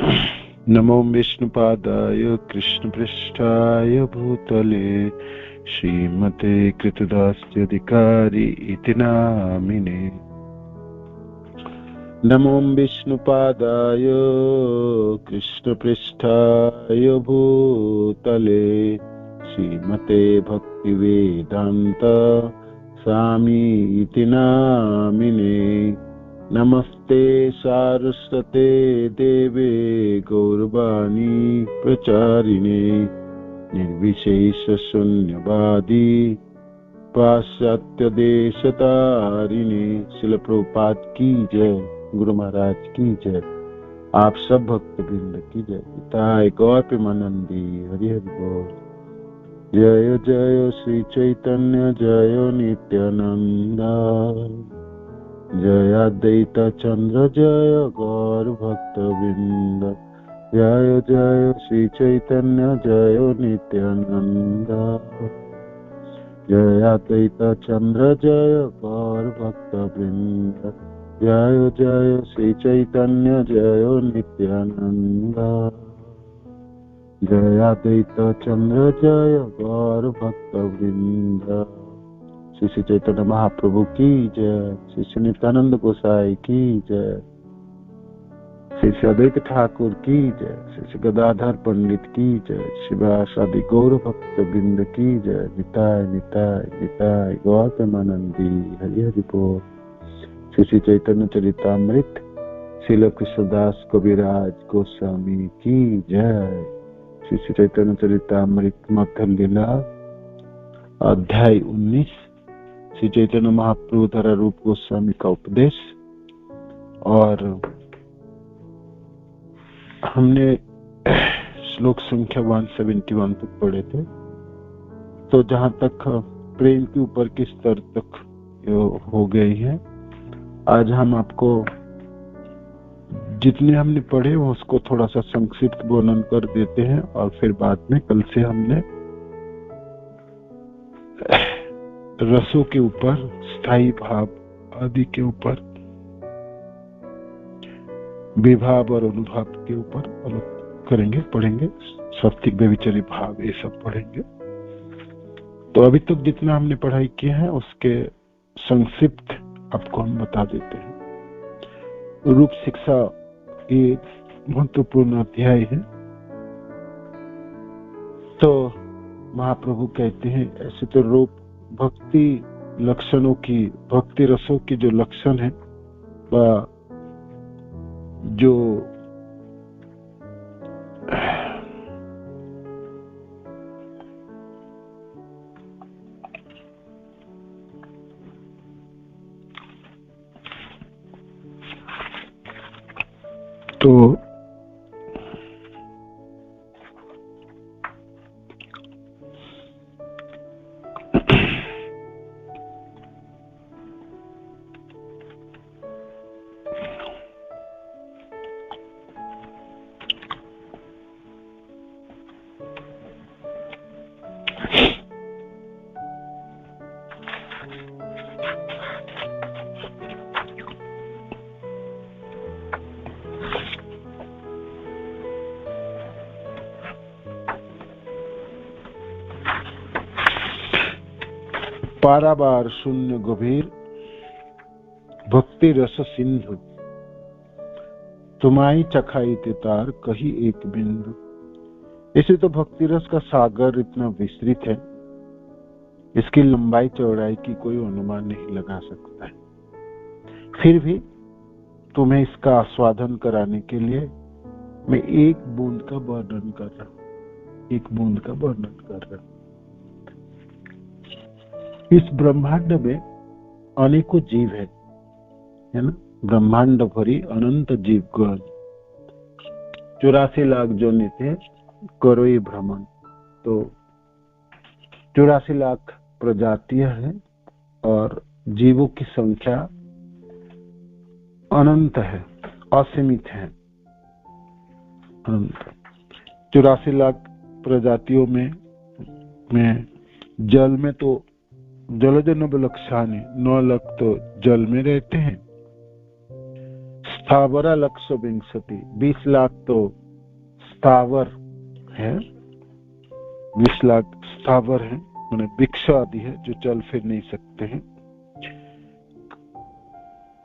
नमो विष्णुपादाय कृष्णपृष्ठाय भूतले श्रीमते कृतदास्यधिकारी इति नामिने। नमो विष्णुपादाय कृष्णपृष्ठाय भूतले श्रीमते भक्तिवेदांत स्वामी इति नामिने। नमस्ते सारस्वते देवे गौरवाणी प्रचारिणे निर्विशेष शून्यवादी पाश्चात्य देशतारिणे। श्रील प्रभुपाद की जय, गुरु महाराज की जय, आप सब भक्त वृंद की जय। पिताय गौर प्रेमानंदी हरि हरि बोल। जय जय श्री चैतन्य जय नित्यानंद जय अद्वैत चंद्र जय गौर भक्त वृंद। जय जय श्री चैतन्य जय नित्यानंद जय अद्वैत चंद्र जय गौर भक्त वृंद। जय जय श्री चैतन्य जय नित्यानंद जय अद्वैत चंद्र जय गौर भक्त वृंद। श्री चैतन्य महाप्रभु की जय, श्री नित्यानंद गोसाई की जय, श्री अद्वैत ठाकुर की जय, श्री गदाधर पंडित की जय, शिवासादि गौर भक्त वृंद की जय। निताय निताय निताय गौर प्रेमानंदी हरि हरि बोल। श्री चैतन्य चरितामृत श्रील कृष्णदास कविराज गोस्वामी की जय। श्री चैतन्य चरितामृत मध्य लीला अध्याय 19 श्री चैतन्य महाप्रभु धरा रूप गोस्वामी का उपदेश। और हमने श्लोक संख्या 171 तक पढ़े थे। तो जहां तक प्रेम के ऊपर के स्तर तक हो गई है, आज हम आपको जितने हमने पढ़े वो उसको थोड़ा सा संक्षिप्त वर्णन कर देते हैं। और फिर बाद में कल से हमने रसों के ऊपर, स्थायी भाव आदि के ऊपर, विभाव और अनुभाव के ऊपर करेंगे, पढ़ेंगे। सात्विक व्यभिचारी भाव ये सब पढ़ेंगे। तो अभी तक जितना हमने पढ़ाई किया है उसके संक्षिप्त आपको हम बता देते हैं। रूप शिक्षा एक महत्वपूर्ण अध्याय है। तो महाप्रभु कहते हैं ऐसे तो रूप भक्ति लक्षणों की, भक्ति रसों की जो लक्षण है जो तो पारावार शून्य गभीर भक्ति रस सिंधु तुम्हारी चखाई तितार कही एक बिंदु। इसे तो भक्ति रस का सागर इतना विस्तृत है, इसकी लंबाई चौड़ाई की कोई अनुमान नहीं लगा सकता है। फिर भी तुम्हें इसका आस्वादन कराने के लिए मैं एक बूंद का वर्णन कर रहा हूं, एक बूंद का वर्णन कर रहा हूं। इस ब्रह्मांड में अनेकों जीव है ना। ब्रह्मांड भरी अनंत जीव गण 84 लाख जोनि थे करो ये भ्रमण। तो 84 लाख प्रजातियां हैं और जीवों की संख्या अनंत है, असीमित है। 84 लाख प्रजातियों में जल में तो जलज नवलक्षानि 9 लाख तो जल में रहते हैं। स्थावरा लक्ष्य विंशति, 20 लाख तो स्थावर है, 20 लाख स्थावर है, माने वृक्ष आदि है जो चल फिर नहीं सकते हैं।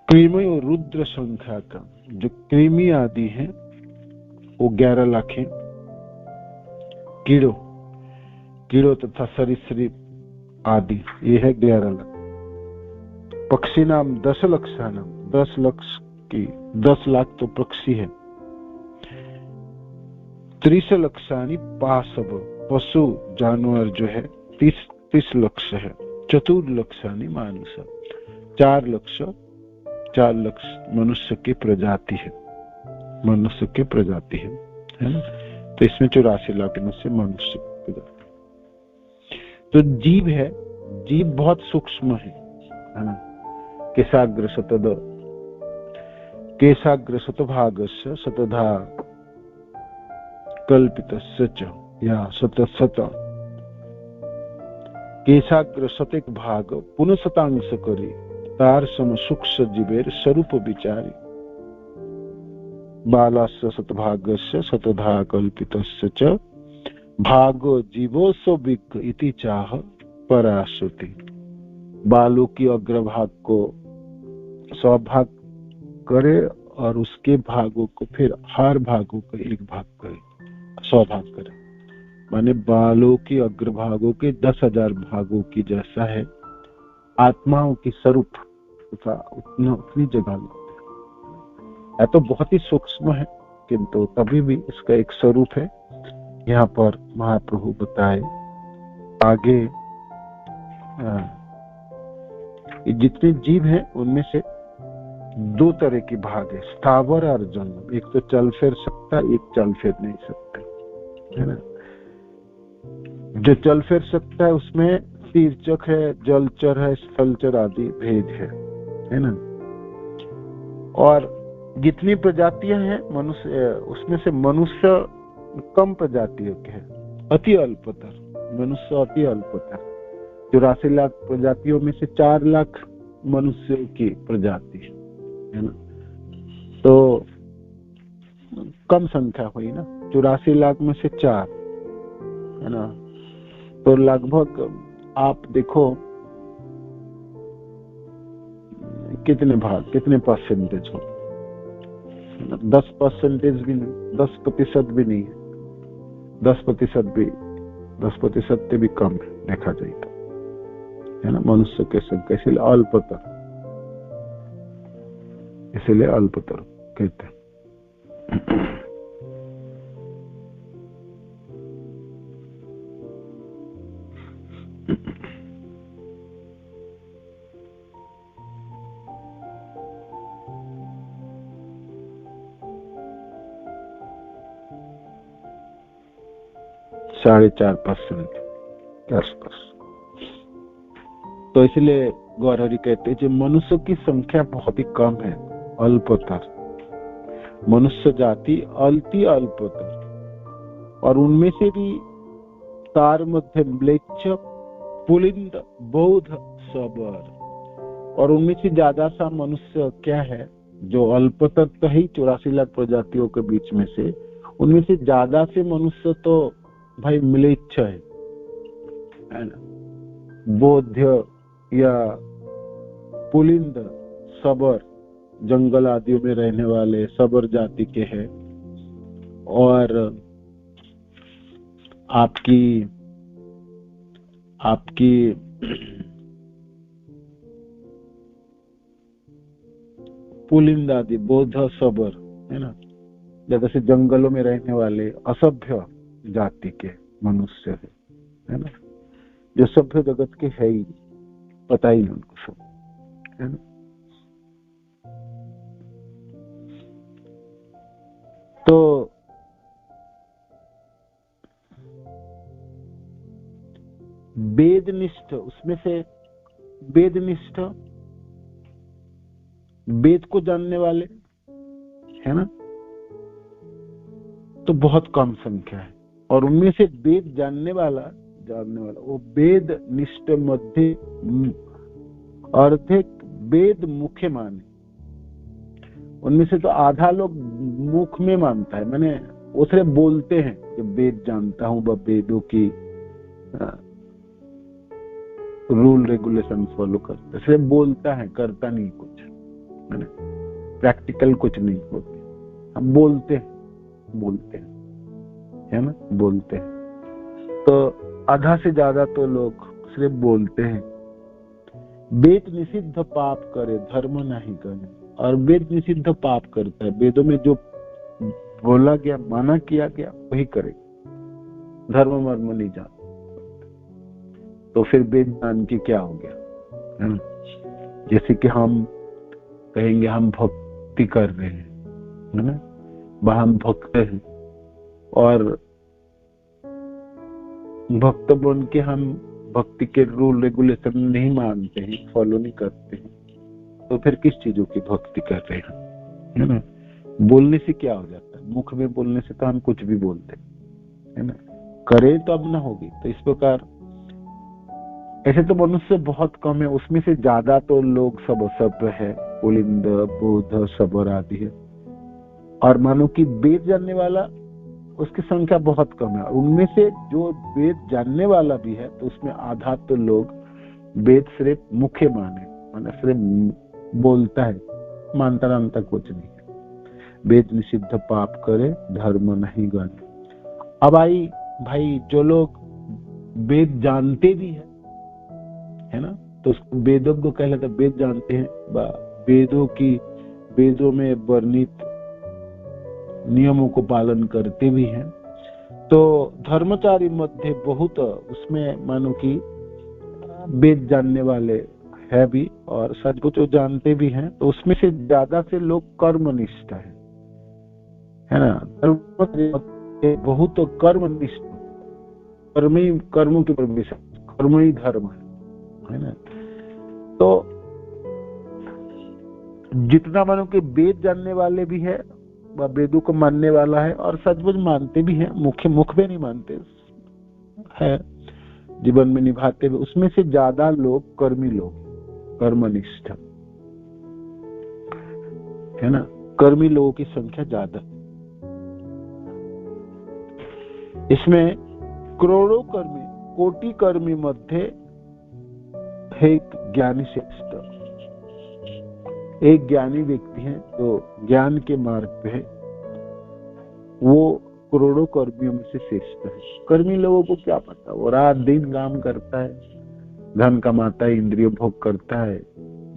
कृमि और रुद्र संख्या का, जो कृमि आदि है वो 11 लाख है। कीड़ों तथा सरीसृप आदि ये है 11 लाख। पक्षी नाम 10 लक्षानाम, 10 लाख तो पक्षी है। 30 लक्षानी पाशव, पशु जानवर जो है 30 लक्ष है। 4 लक्षानी मानुष, 4 लक्ष मनुष्य की प्रजाति है, है ना। तो इसमें 84 लाख में से मनुष्य की प्रजाति। तो जीव है, जीव बहुत सूक्ष्म है ना। केशाग्र शतभागस्य शतधा कल्पितस्य च या शत केशाग्र शतेक भाग पुनः शतांश करी तार सम सूक्ष्म जीवेर स्वरूप विचारी बालास्य शतभागस्य शतधा कल्पितस्य च भागो जीवोऽसो विज्ञ इति चाह पराश्रुति। बालों की अग्रभाग को 100 भाग करे और उसके भागों को फिर हर भागों को 1 भाग करे, 100 भाग करे, माने बालों की अग्रभागों के 10,000 भागों की जैसा है आत्माओं की स्वरूप तथा उतनी जगह है। तो बहुत ही सूक्ष्म है, किंतु तभी भी इसका एक स्वरूप है। यहाँ पर महाप्रभु बताए आगे जितने जीव हैं उनमें से 2 तरह की भाग है, स्थावर और जंगम। एक तो चल फिर सकता, एक चल फिर नहीं सकता, है ना। जो चल फिर सकता है उसमें तीर्चक है, जलचर है, स्थलचर आदि भेद है ना। और जितनी प्रजातियां हैं मनुष्य, उसमें से मनुष्य कम प्रजातियों के हैं, अति अल्पतर मनुष्य, अति अल्पतर। 84 लाख प्रजातियों में से 4 लाख मनुष्य की प्रजाति है ना। तो कम संख्या हुई ना, 84 लाख में से 4 है ना। तो लगभग आप देखो कितने भाग, कितने परसेंटेज हो, 10% भी नहीं, 10% भी नहीं है, 10% से भी कम है देखा जाए तो, है ना। मनुष्य के संख्या इसलिए अल्पतर कहते हैं। साढ़े 4% के आसपास। तो इसलिए गौरहरि कहते हैं जो मनुष्य की संख्या बहुत ही कम है, अल्पतर, मनुष्य जाति अति अल्पतर। और उनमें से भी तार मध्य म्लेच्छ पुलिंद बौद्ध सबर, और उनमें से ज्यादा सा मनुष्य क्या है जो अल्पतर तो ही 84 लाख प्रजातियों के बीच में से, उनमें से ज्यादा से मनुष्य तो भाई म्लेच्छ है ना। बौद्ध या पुलिंद सबर, जंगल आदियों में रहने वाले सबर जाति के हैं। और आपकी पुलिंद आदि बौद्ध सबर है ना, जैसे जंगलों में रहने वाले असभ्य जाति के मनुष्य है ना, जो सभ्य जगत के है ही, पता ही नहीं उनको सब, है ना। तो वेदनिष्ठ, उसमें से वेदनिष्ठ, वेद को जानने वाले है ना, तो बहुत कम संख्या है। और उनमें से वेद जानने वाला वो वेद निष्ठ मध्य अर्धे वेद मुख्य माने, उनमें से तो आधा लोग मुख में मानता है, मैंने वो सिर्फ बोलते हैं कि वेद जानता हूँ, वह वेदों की रूल रेगुलेशन फॉलो करता है, सिर्फ बोलता है, करता नहीं कुछ, है ना, प्रैक्टिकल कुछ नहीं होते। हम बोलते हैं, है ना, बोलते हैं। तो आधा से ज्यादा तो लोग सिर्फ बोलते हैं। वेद निषिद्ध पाप करे धर्म नहीं करे, और वेद निषिद्ध पाप करता है, वेदों में जो बोला गया, माना किया गया वही करे, धर्म मर्म नहीं जान। तो फिर वेद जान के क्या हो गया, है ना? जैसे कि हम कहेंगे हम भक्ति कर रहे हैं, है ना, वह हम भक्त हैं, और भक्त बन के हम भक्ति के रूल रेगुलेशन नहीं मानते हैं, फॉलो नहीं करते हैं, तो फिर किस चीजों की भक्ति कर रहे हैं, है ना? बोलने से क्या हो जाता है, मुख में बोलने से तो हम कुछ भी बोलते हैं, है ना, करे तो अब ना होगी। तो इस प्रकार ऐसे तो मनुष्य बहुत कम है, उसमें से ज्यादा तो लोग सब है, पुलिंद, बुद्ध, सबर आदि है। और मानो कि वेद जानने वाला, उसकी संख्या बहुत कम है। उनमें से जो वेद जानने वाला भी है, तो उसमें आधा तो लोग वेद सिर्फ मुखे माने सिर्फ बोलता है, मानता कुछ नहीं है। वेद निषिद्ध पाप करे धर्म नहीं गणे। अब आई भाई, जो लोग वेद जानते भी है ना, तो उसको वेदज्ञ कहलाता है। वेद जानते हैं, वेदों में वर्णित नियमों को पालन करते भी हैं। तो धर्मचारी मध्य बहुत, उसमें मानो कि वेद जानने वाले है भी, और सच को जो जानते भी हैं, तो उसमें से ज्यादा से लोग कर्मनिष्ठ है ना। बहुत कर्मनिष्ठ, कर्मों के प्रवेश, कर्म ही धर्म है ना। तो जितना मानो कि वेद जानने वाले भी है, वह वेदों को मानने वाला है, और सचमुच मानते भी हैं, मुख में नहीं मानते है, जीवन में निभाते हुए, उसमें से ज्यादा लोग कर्मी लोग, कर्मनिष्ठ है ना। कर्मी लोगों की संख्या ज्यादा। इसमें करोड़ों कर्मी, कोटि कर्मी मध्य है एक ज्ञानी श्रेष्ठ। एक ज्ञानी व्यक्ति है तो ज्ञान के मार्ग पे है, वो करोड़ों कर्मियों में से श्रेष्ठ है। कर्मी लोगों को क्या पता, वो रात दिन काम करता है, धन कमाता है, इंद्रिय भोग करता है,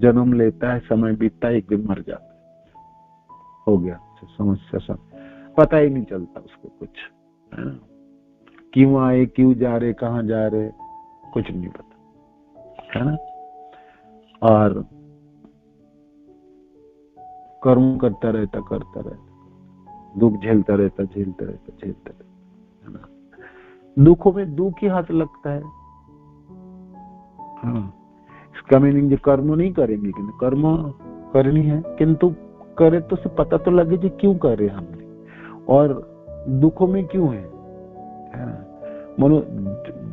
जन्म लेता है, समय बीतता है, एक दिन मर जाता है, हो गया समस्या। सब पता ही नहीं चलता उसको कुछ, है ना, क्यों आए, क्यों जा रहे, कहाँ जा रहे, कुछ नहीं पता, है ना। और कर्म करता रहता, दुख झेलता रहता, है ना। दुखों में दुख ही हाथ लगता है। हाँ, इसका मीनिंग जो कर्म नहीं करेंगे, किंतु कर्म करनी है, किंतु करे तो से पता तो लगे जी क्यों कर रहे हमने, और दुखों में क्यों है ना। मनो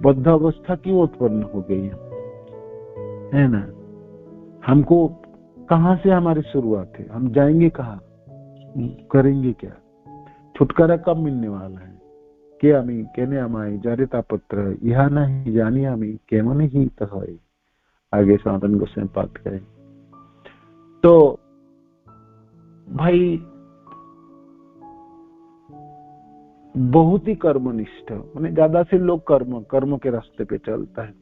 बद्ध अवस्था क्यों उत्पन्न हो गई है ना। हमको कहाँ से हमारी शुरुआत है, हम जाएंगे कहाँ, करेंगे क्या, छुटकारा कब मिलने वाला है। के आमी केने अमाई जारे तापत्र यह नहीं जानी आमी केमन ही तहै। आगे सनातन गोस्वामी बात करें। तो भाई बहुत ही कर्मनिष्ठ, माने ज्यादा से लोग कर्म के रास्ते पे चलता है,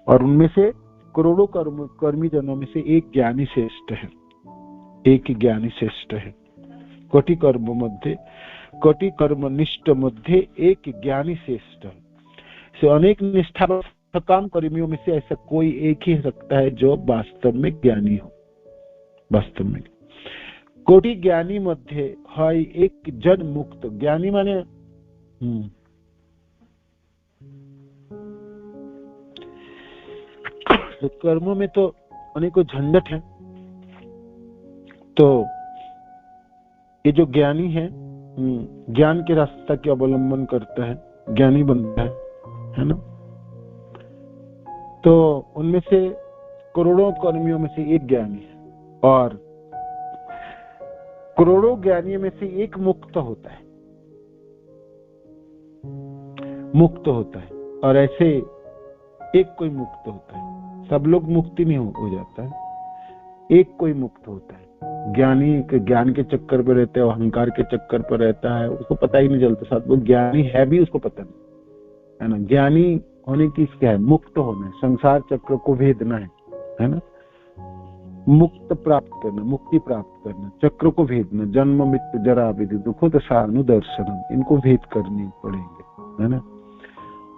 और उनमें से करोड़ों कर्मी जनों में से एक ज्ञानी श्रेष्ठ है, एक ज्ञानी श्रेष्ठ है। कोटि कर्मनिष्ठ मध्य एक ज्ञानी श्रेष्ठ है। से अनेक निष्ठा काम कर्मियों में से ऐसा कोई एक ही सकता है जो वास्तव में ज्ञानी हो। वास्तव में कोटि ज्ञानी मध्य है एक जन मुक्त। ज्ञानी माने तो कर्मों में तो अनेकों झंझट है, तो ये जो ज्ञानी है, ज्ञान के रास्ता के अवलंबन करता है, ज्ञानी बनता है ना। तो उनमें से करोड़ों कर्मियों में से एक ज्ञानी है, और करोड़ों ज्ञानियों में से एक मुक्त होता है, मुक्त होता है, और ऐसे एक कोई मुक्त होता है। सब लोग मुक्ति नहीं हो जाता है, एक कोई मुक्त होता है। ज्ञानी के ज्ञान के चक्कर पर रहता है, अहंकार के चक्कर पर रहता है, उसको पता ही नहीं चलता। साथ वो ज्ञानी है भी उसको पता नहीं, है ना। ज्ञानी होने की क्या है? मुक्त होना है, संसार चक्र को भेदना है ना। मुक्त प्राप्त करना, मुक्ति प्राप्त करना, चक्र को भेदना, जन्म मृत्यु जरा व्याधि दुखो दशा अनुदर्शनम, इनको भेद करनी पड़ेंगे, है ना।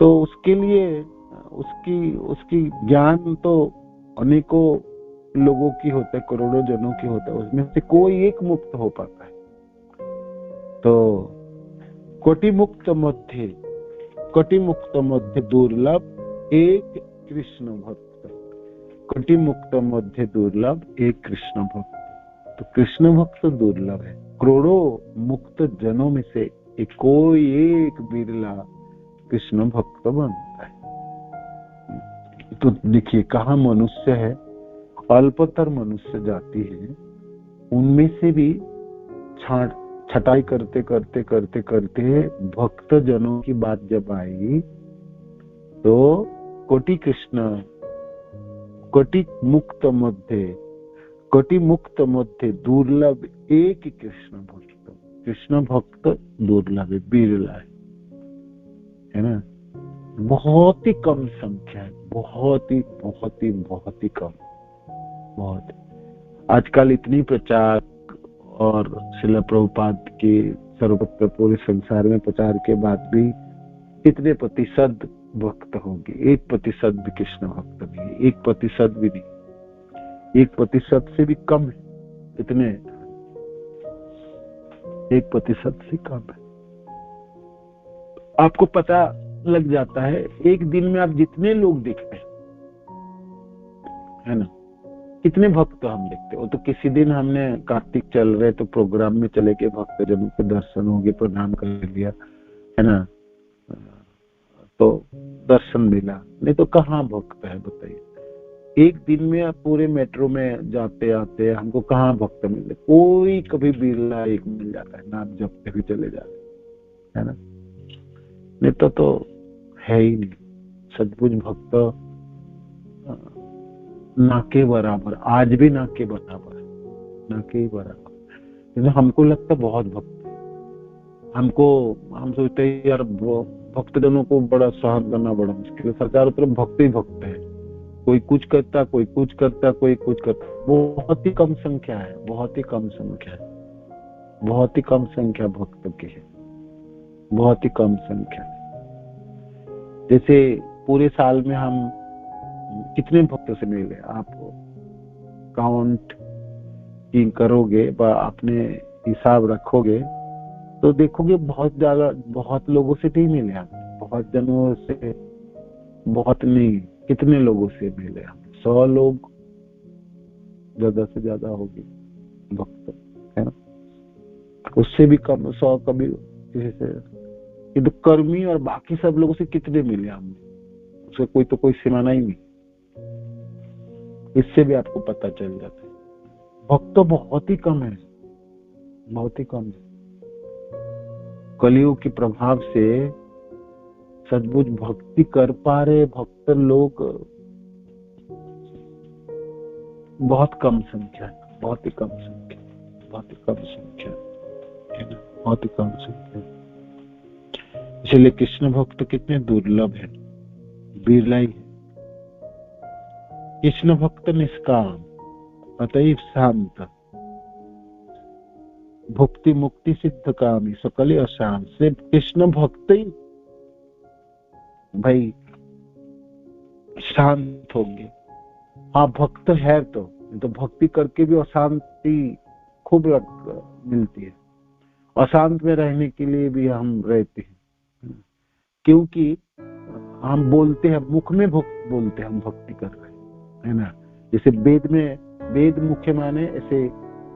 तो उसके लिए उसकी ज्ञान तो अनेकों लोगों की होता है, करोड़ों जनों की होता है, उसमें से कोई एक मुक्त हो पाता है। तो कोटि मुक्त मध्य दुर्लभ एक कृष्ण भक्त, कोटि मुक्त मध्य दुर्लभ एक कृष्ण भक्त। तो कृष्ण भक्त दुर्लभ है, करोड़ों मुक्त जनों में से कोई एक बिरला कृष्ण भक्त बनता है। तो देखिए कहाँ मनुष्य है, अल्पतर मनुष्य जाति है, उनमें से भी छटाई करते करते करते करते भक्त जनों की बात जब आई तो कोटि मुक्त मध्य दुर्लभ एक कृष्ण भक्त दुर्लभ है, बिरला है ना। बहुत ही कम संख्या है, बहुत ही कम, बहुत। आजकल इतनी प्रचार और श्रील प्रभुपाद के सर्वत्र पूरे संसार में प्रचार के बाद भी कितने प्रतिशत भक्त होंगे? 1% भी कृष्ण भक्त नहीं, 1% भी नहीं, 1% से भी कम है, इतने 1% से कम है। आपको पता लग जाता है, एक दिन में आप जितने लोग देखते हैं, है ना, कितने भक्त हम देखते हो। तो किसी दिन हमने कार्तिक चल रहे तो प्रोग्राम में चले के भक्त जनों के दर्शन हो गए, प्रणाम कर लिया, है ना, तो दर्शन मिला। नहीं तो कहाँ भक्त है बताइए। एक दिन में आप पूरे मेट्रो में जाते आते हमको कहाँ भक्त मिले? कोई कभी बिरला एक मिल जाता है, नाम जपते भी चले जाते, है ना। नहीं तो है ही नहीं। सचमुच भक्त ना के बराबर, आज भी ना के बराबर, ना के बराबर। हमको लगता बहुत भक्त, हम सोचते हैं यार भक्तजनों को बड़ा सहन करना बड़ा मुश्किल है। चारों तरफ भक्त ही भक्त है, कोई कुछ करता, कोई कुछ करता, कोई कुछ करता। बहुत ही कम संख्या है, बहुत ही कम संख्या है, बहुत ही कम संख्या भक्तों की है, बहुत ही कम संख्या। जैसे पूरे साल में हम कितने भक्तों से मिले, आप काउंट करोगे, अपने हिसाब रखोगे तो देखोगे बहुत ज्यादा, बहुत लोगों से नहीं मिले हम, बहुत जनों से, बहुत नहीं, कितने लोगों से मिले हम? 100 लोग ज्यादा से ज्यादा होगी भक्त, है ना। उससे भी कम 100, कभी किसी से। ये तो कर्मी और बाकी सब लोगों से कितने मिले हमने, उसका कोई सीमा नहीं। इससे भी आपको पता चल जाता है भक्त तो बहुत ही कम है, बहुत ही कम है। कलियुग के प्रभाव से सचमुच भक्ति कर पा रहे भक्त लोग बहुत कम संख्या है, बहुत ही कम संख्या, बहुत ही कम संख्या है ना, बहुत ही कम संख्या। इसलिए कृष्ण भक्त कितने दुर्लभ है, बिरला ही है। कृष्ण भक्त निष्काम अतएव शांत, भुक्ति मुक्ति सिद्ध कामी सकल अशांत। से कृष्ण भक्त ही भाई शांत होंगे। हाँ भक्त है तो भक्ति करके भी अशांति खूब मिलती है। अशांत में रहने के लिए भी हम रहते हैं, क्योंकि हम बोलते हैं, मुख में बोलते हैं हम भक्ति कर रहे हैं, है ना। जैसे वेद मुख्य माने, ऐसे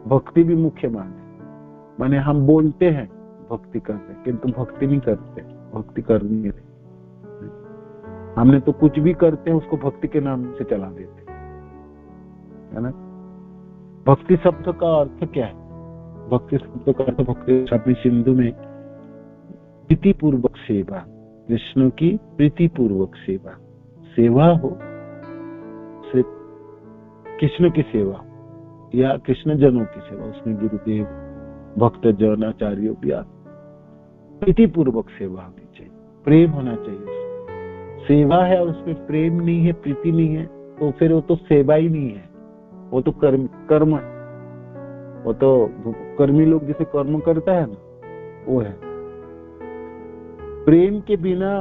भक्ति भी मुख्य माने हम बोलते हैं भक्ति करते हैं, किंतु भक्ति नहीं करते, भक्ति कर नहीं रहे। हमने तो कुछ भी करते हैं उसको भक्ति के नाम से चला देते, है ना। भक्ति शब्द का अर्थ क्या है? भक्ति शब्द का अर्थ भक्ति स्वामी सिंधु में प्रीति पूर्वक सेवा, कृष्ण की प्रीति पूर्वक सेवा, सेवा हो सिर्फ कृष्ण की सेवा या कृष्ण जनों की सेवा, उसमें गुरुदेव भक्त जन आचार्यों भी प्रीति पूर्वक सेवा होनी चाहिए, प्रेम होना चाहिए। सेवा है और उसमें प्रेम नहीं है, प्रीति नहीं है, तो फिर वो तो सेवा ही नहीं है, वो तो कर्म है। वो तो कर्मी लोग जिसे कर्म करता है ना, वो है। प्रेम के बिना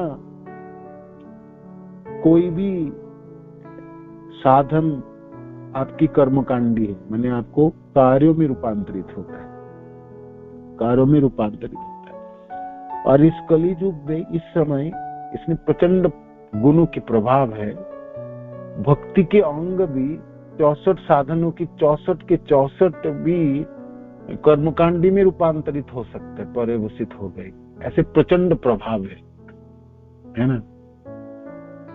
कोई भी साधन आपकी कर्मकांडी है, मैंने आपको कार्यों में रूपांतरित होता है, कार्यों में रूपांतरित होता है। और इस कली युग में इस समय इसमें प्रचंड गुणों की प्रभाव है। भक्ति के अंग भी 64 साधनों की 64 के 64 भी कर्मकांडी में रूपांतरित हो सकते, परिवर्तित हो गए, ऐसे प्रचंड प्रभाव है ना।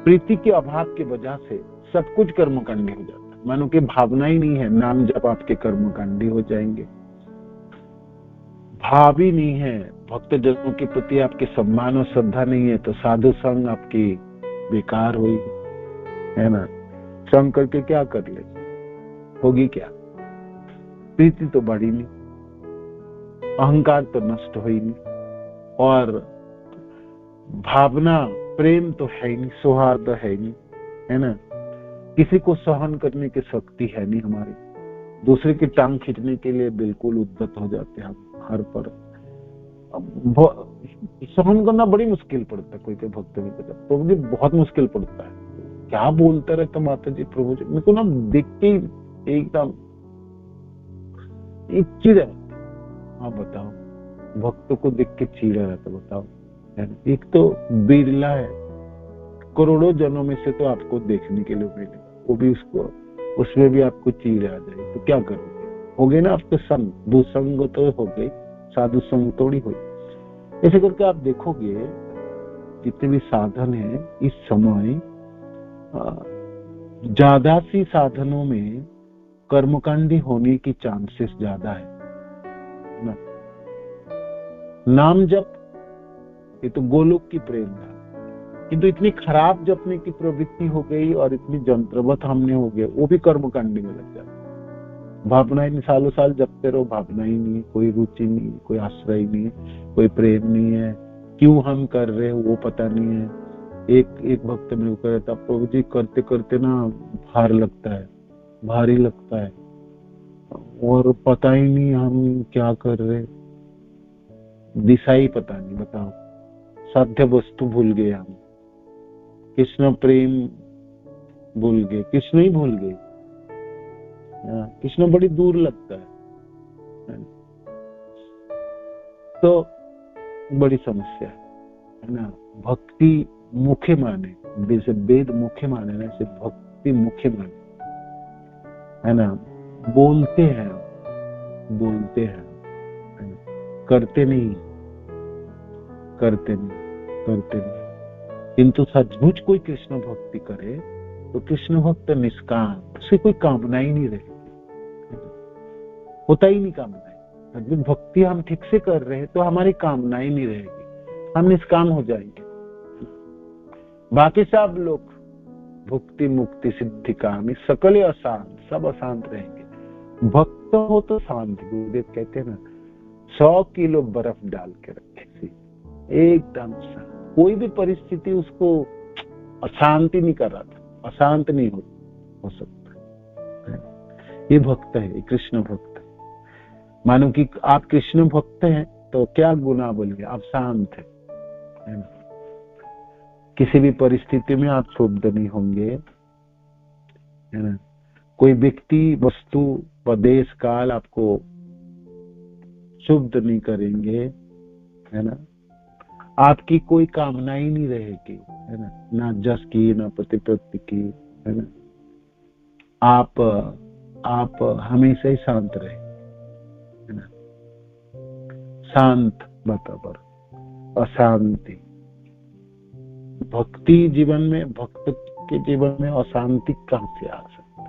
प्रीति के अभाव की वजह से सब कुछ कर्मकांडी हो जाता है। मानो कि भावना ही नहीं है, नाम जब आपके कर्मकांडी हो जाएंगे। भाव ही नहीं है, भक्त जनों के प्रति आपके सम्मान और श्रद्धा नहीं है, तो साधु संग आपकी बेकार हुई, है ना। संग करके क्या कर ले, होगी क्या? प्रीति तो बढ़ी नहीं, अहंकार तो नष्ट हो ही नहीं, और भावना प्रेम तो है ही नहीं, सौहार्द है ही नहीं, है ना। किसी को सहन करने की शक्ति है नहीं हमारी, दूसरे की टांग खींचने के लिए बिल्कुल उद्यत हो जाते हैं हम हर पर। सहन करना बड़ी मुश्किल पड़ता है, कोई के भक्त में तो मुझे बहुत मुश्किल पड़ता है। क्या बोलते रहता माता जी, प्रभु जी, मेरे को ना देख के एकदम एक चीज है। हाँ बताओ, भक्तों को देख के चीड़ा रहता, बताओ। एक तो बिरला है, करोड़ों जनों में से तो आपको देखने के लिए मिलेगा, वो भी उसमें भी आपको चीड़ आ जाए तो क्या करोगे? हो गए ना आपके संग, भूसंग तो हो गई, साधु संग थोड़ी हुई। ऐसे करके आप देखोगे जितने भी साधन है इस समय ज्यादा सी साधनों में कर्मकांडी होने की चांसेस ज्यादा है ना। नाम जप ये तो गोलोक की प्रेरणा, किंतु इतनी खराब जपने की प्रवृत्ति हो गई और इतनी जंत्रवत हमने हो गए, वो भी कर्मकांडी में लग जाता। भावना ही नहीं, सालों साल जपते रहो, भावना ही नहीं, कोई रुचि नहीं, कोई आश्रय नहीं, कोई प्रेम नहीं है, क्यों हम कर रहे हैं वो पता नहीं है। एक भक्त मेरे को कहता, प्रभु जी करते करते ना भार लगता है, भारी लगता है, और पता ही नहीं हम क्या कर रहे, दिशा ही पता नहीं। बताओ, साध्य वस्तु भूल गए हम, कृष्ण प्रेम भूल गए, कृष्ण ही भूल गए। कृष्ण बड़ी दूर लगता है तो बड़ी समस्या है ना। भक्ति मुख्य माने, जैसे वेद मुख्य माने ना, ऐसे भक्ति मुख्य माने, है ना। बोलते हैं, करते नहीं, किंतु सचमुच कोई कृष्ण भक्ति करे तो कृष्ण भक्त निष्काम, उसे कोई कामना ही नहीं रहेगी, होता ही नहीं कामना। सचमुच भक्ति हम ठीक से कर रहे हैं तो हमारी कामना ही नहीं रहेगी, हम निष्काम हो जाएंगे। बाकी सब लोग भुक्ति मुक्ति सिद्धि कामी सकल अशांत, सब अशांत रहेंगे। भक्त हो तो शांत, गुरुदेव कहते हैं ना, 100 किलो बर्फ डाल के रखे, एकदम शांत, कोई भी परिस्थिति उसको अशांति नहीं कर रहा था, अशांत नहीं हो सकता। ये भक्त है, ये कृष्ण भक्त है। मानो कि आप कृष्ण भक्त हैं तो क्या गुना बोलिए, आप शांत है ना। किसी भी परिस्थिति में आप क्षुब्ध नहीं होंगे, है ना। कोई व्यक्ति वस्तु व देश काल आपको क्षुब्ध नहीं करेंगे, है ना। आपकी कोई कामना ही नहीं रहेगी, है ना, ना जस की ना प्रतिपत्ति की, है ना। आप हमेशा ही शांत रहे, है ना। शांत वातावरण, अशांति। भक्ति जीवन में, भक्त के जीवन में अशांति कहां से आ सकती?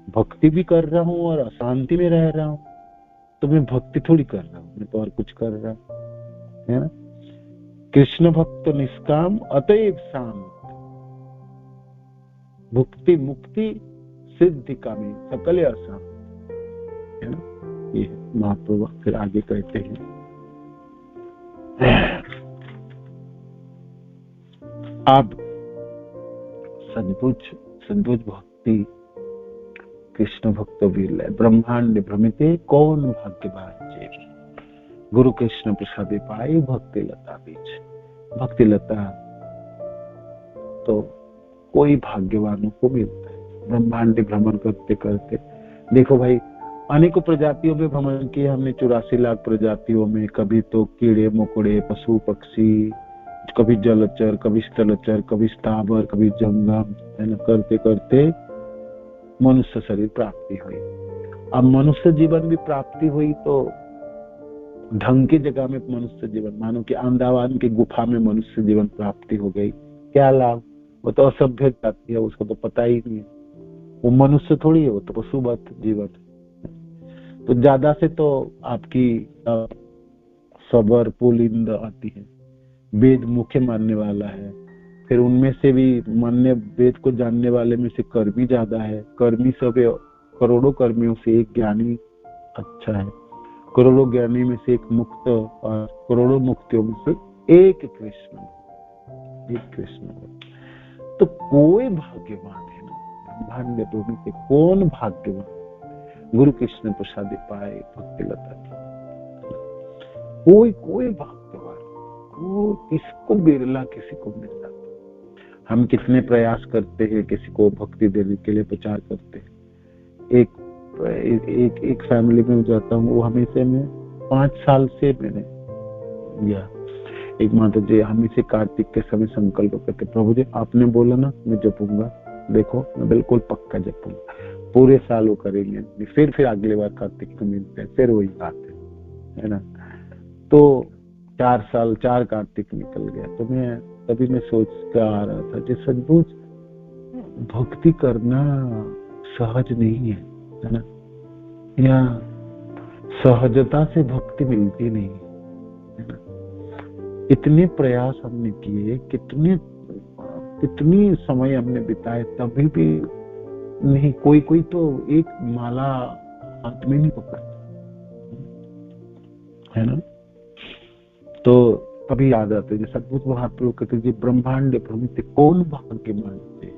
भक्ति भी कर रहा हूं और अशांति में रह रहा हूं, तो मैं भक्ति थोड़ी कर रहा हूँ, मैं तो और कुछ कर रहा हूँ, है ना। कृष्ण भक्त निष्काम अतएव शांत, भुक्ति मुक्ति सिद्धि कामी सकल अशांत, है ना। ये महाप्रभु फिर आगे कहते हैं, अब सद्बुझ भक्ति कृष्ण भक्त वीर ब्रह्मांड भ्रमिते कौन भाग्यवान जे, गुरु कृष्ण प्रसादे पाए भक्ति लता बीच। भक्ति लता तो कोई भाग्यवानों को मिलता है। ब्रह्मांड भ्रमण करते करते, देखो भाई, अनेकों प्रजातियों में भ्रमण किया हमने, 84 लाख प्रजातियों में। कभी तो कीड़े मकोड़े, पशु पक्षी, कभी जलचर, कभी स्थलचर, कभी स्थावर, कभी जंगम, है ना। करते करते मनुष्य शरीर प्राप्ति हुई। अब मनुष्य जीवन भी प्राप्ति हुई तो ढंग की जगह में मनुष्य जीवन, मानो कि अंडमान की गुफा में मनुष्य जीवन प्राप्ति हो गई, क्या लाभ। वो तो असभ्य जाति है, उसको तो पता ही नहीं है, वो मनुष्य थोड़ी है, वो तो पशुवत जीवन। तो ज्यादा से तो आपकी सबर पुलिंद आती है, वेद मुख्य मानने वाला है, फिर उनमें से भी मान्य वेद को जानने वाले में से कर्मी ज्यादा है। कर्मी सब करोड़ों कर्मियों से एक ज्ञानी अच्छा है, करोड़ों ज्ञानी में से एक मुक्त, और करोड़ों मुक्तियों में से एक कृष्ण। तो कोई भाग्यवान है ना, ब्रह्मांड भूमि के कौन भाग्यवान, गुरु कृष्ण प्रसाद पाए भक्ति लता। कोई भाग्यवान, किसको बिरला, किसी को मिल जाता। हम कितने प्रयास करते हैं किसी को भक्ति देने के लिए, प्रचार करते हैं। एक फैमिली में जाता हूँ, वो हमेशा में 5 साल से मैंने किया। एक माता जी हमेशा कार्तिक के समय संकल्प करते, प्रभु जी आपने बोला ना मैं जपूंगा, देखो मैं बिल्कुल पक्का जपूंगा। पूरे साल वो करेंगे, फिर अगले बार कार्तिक को मिलते हैं, फिर वही बात है ना। तो 4 कार्तिक निकल गया, तो मैं तभी मैं सोच कर आ रहा था कि सचमुच भक्ति करना सहज नहीं है ना, या सहजता से भक्ति मिलती नहीं है ना। इतने प्रयास हमने किए, कितनी समय हमने बिताए, तभी भी नहीं। कोई तो एक माला हाथ में नहीं पकड़ता, है ना। तो कभी याद आते हैं सचमुच महाप्रभु कहते जी ब्रह्मांड भ्रमित कौन भाग्यवान थे,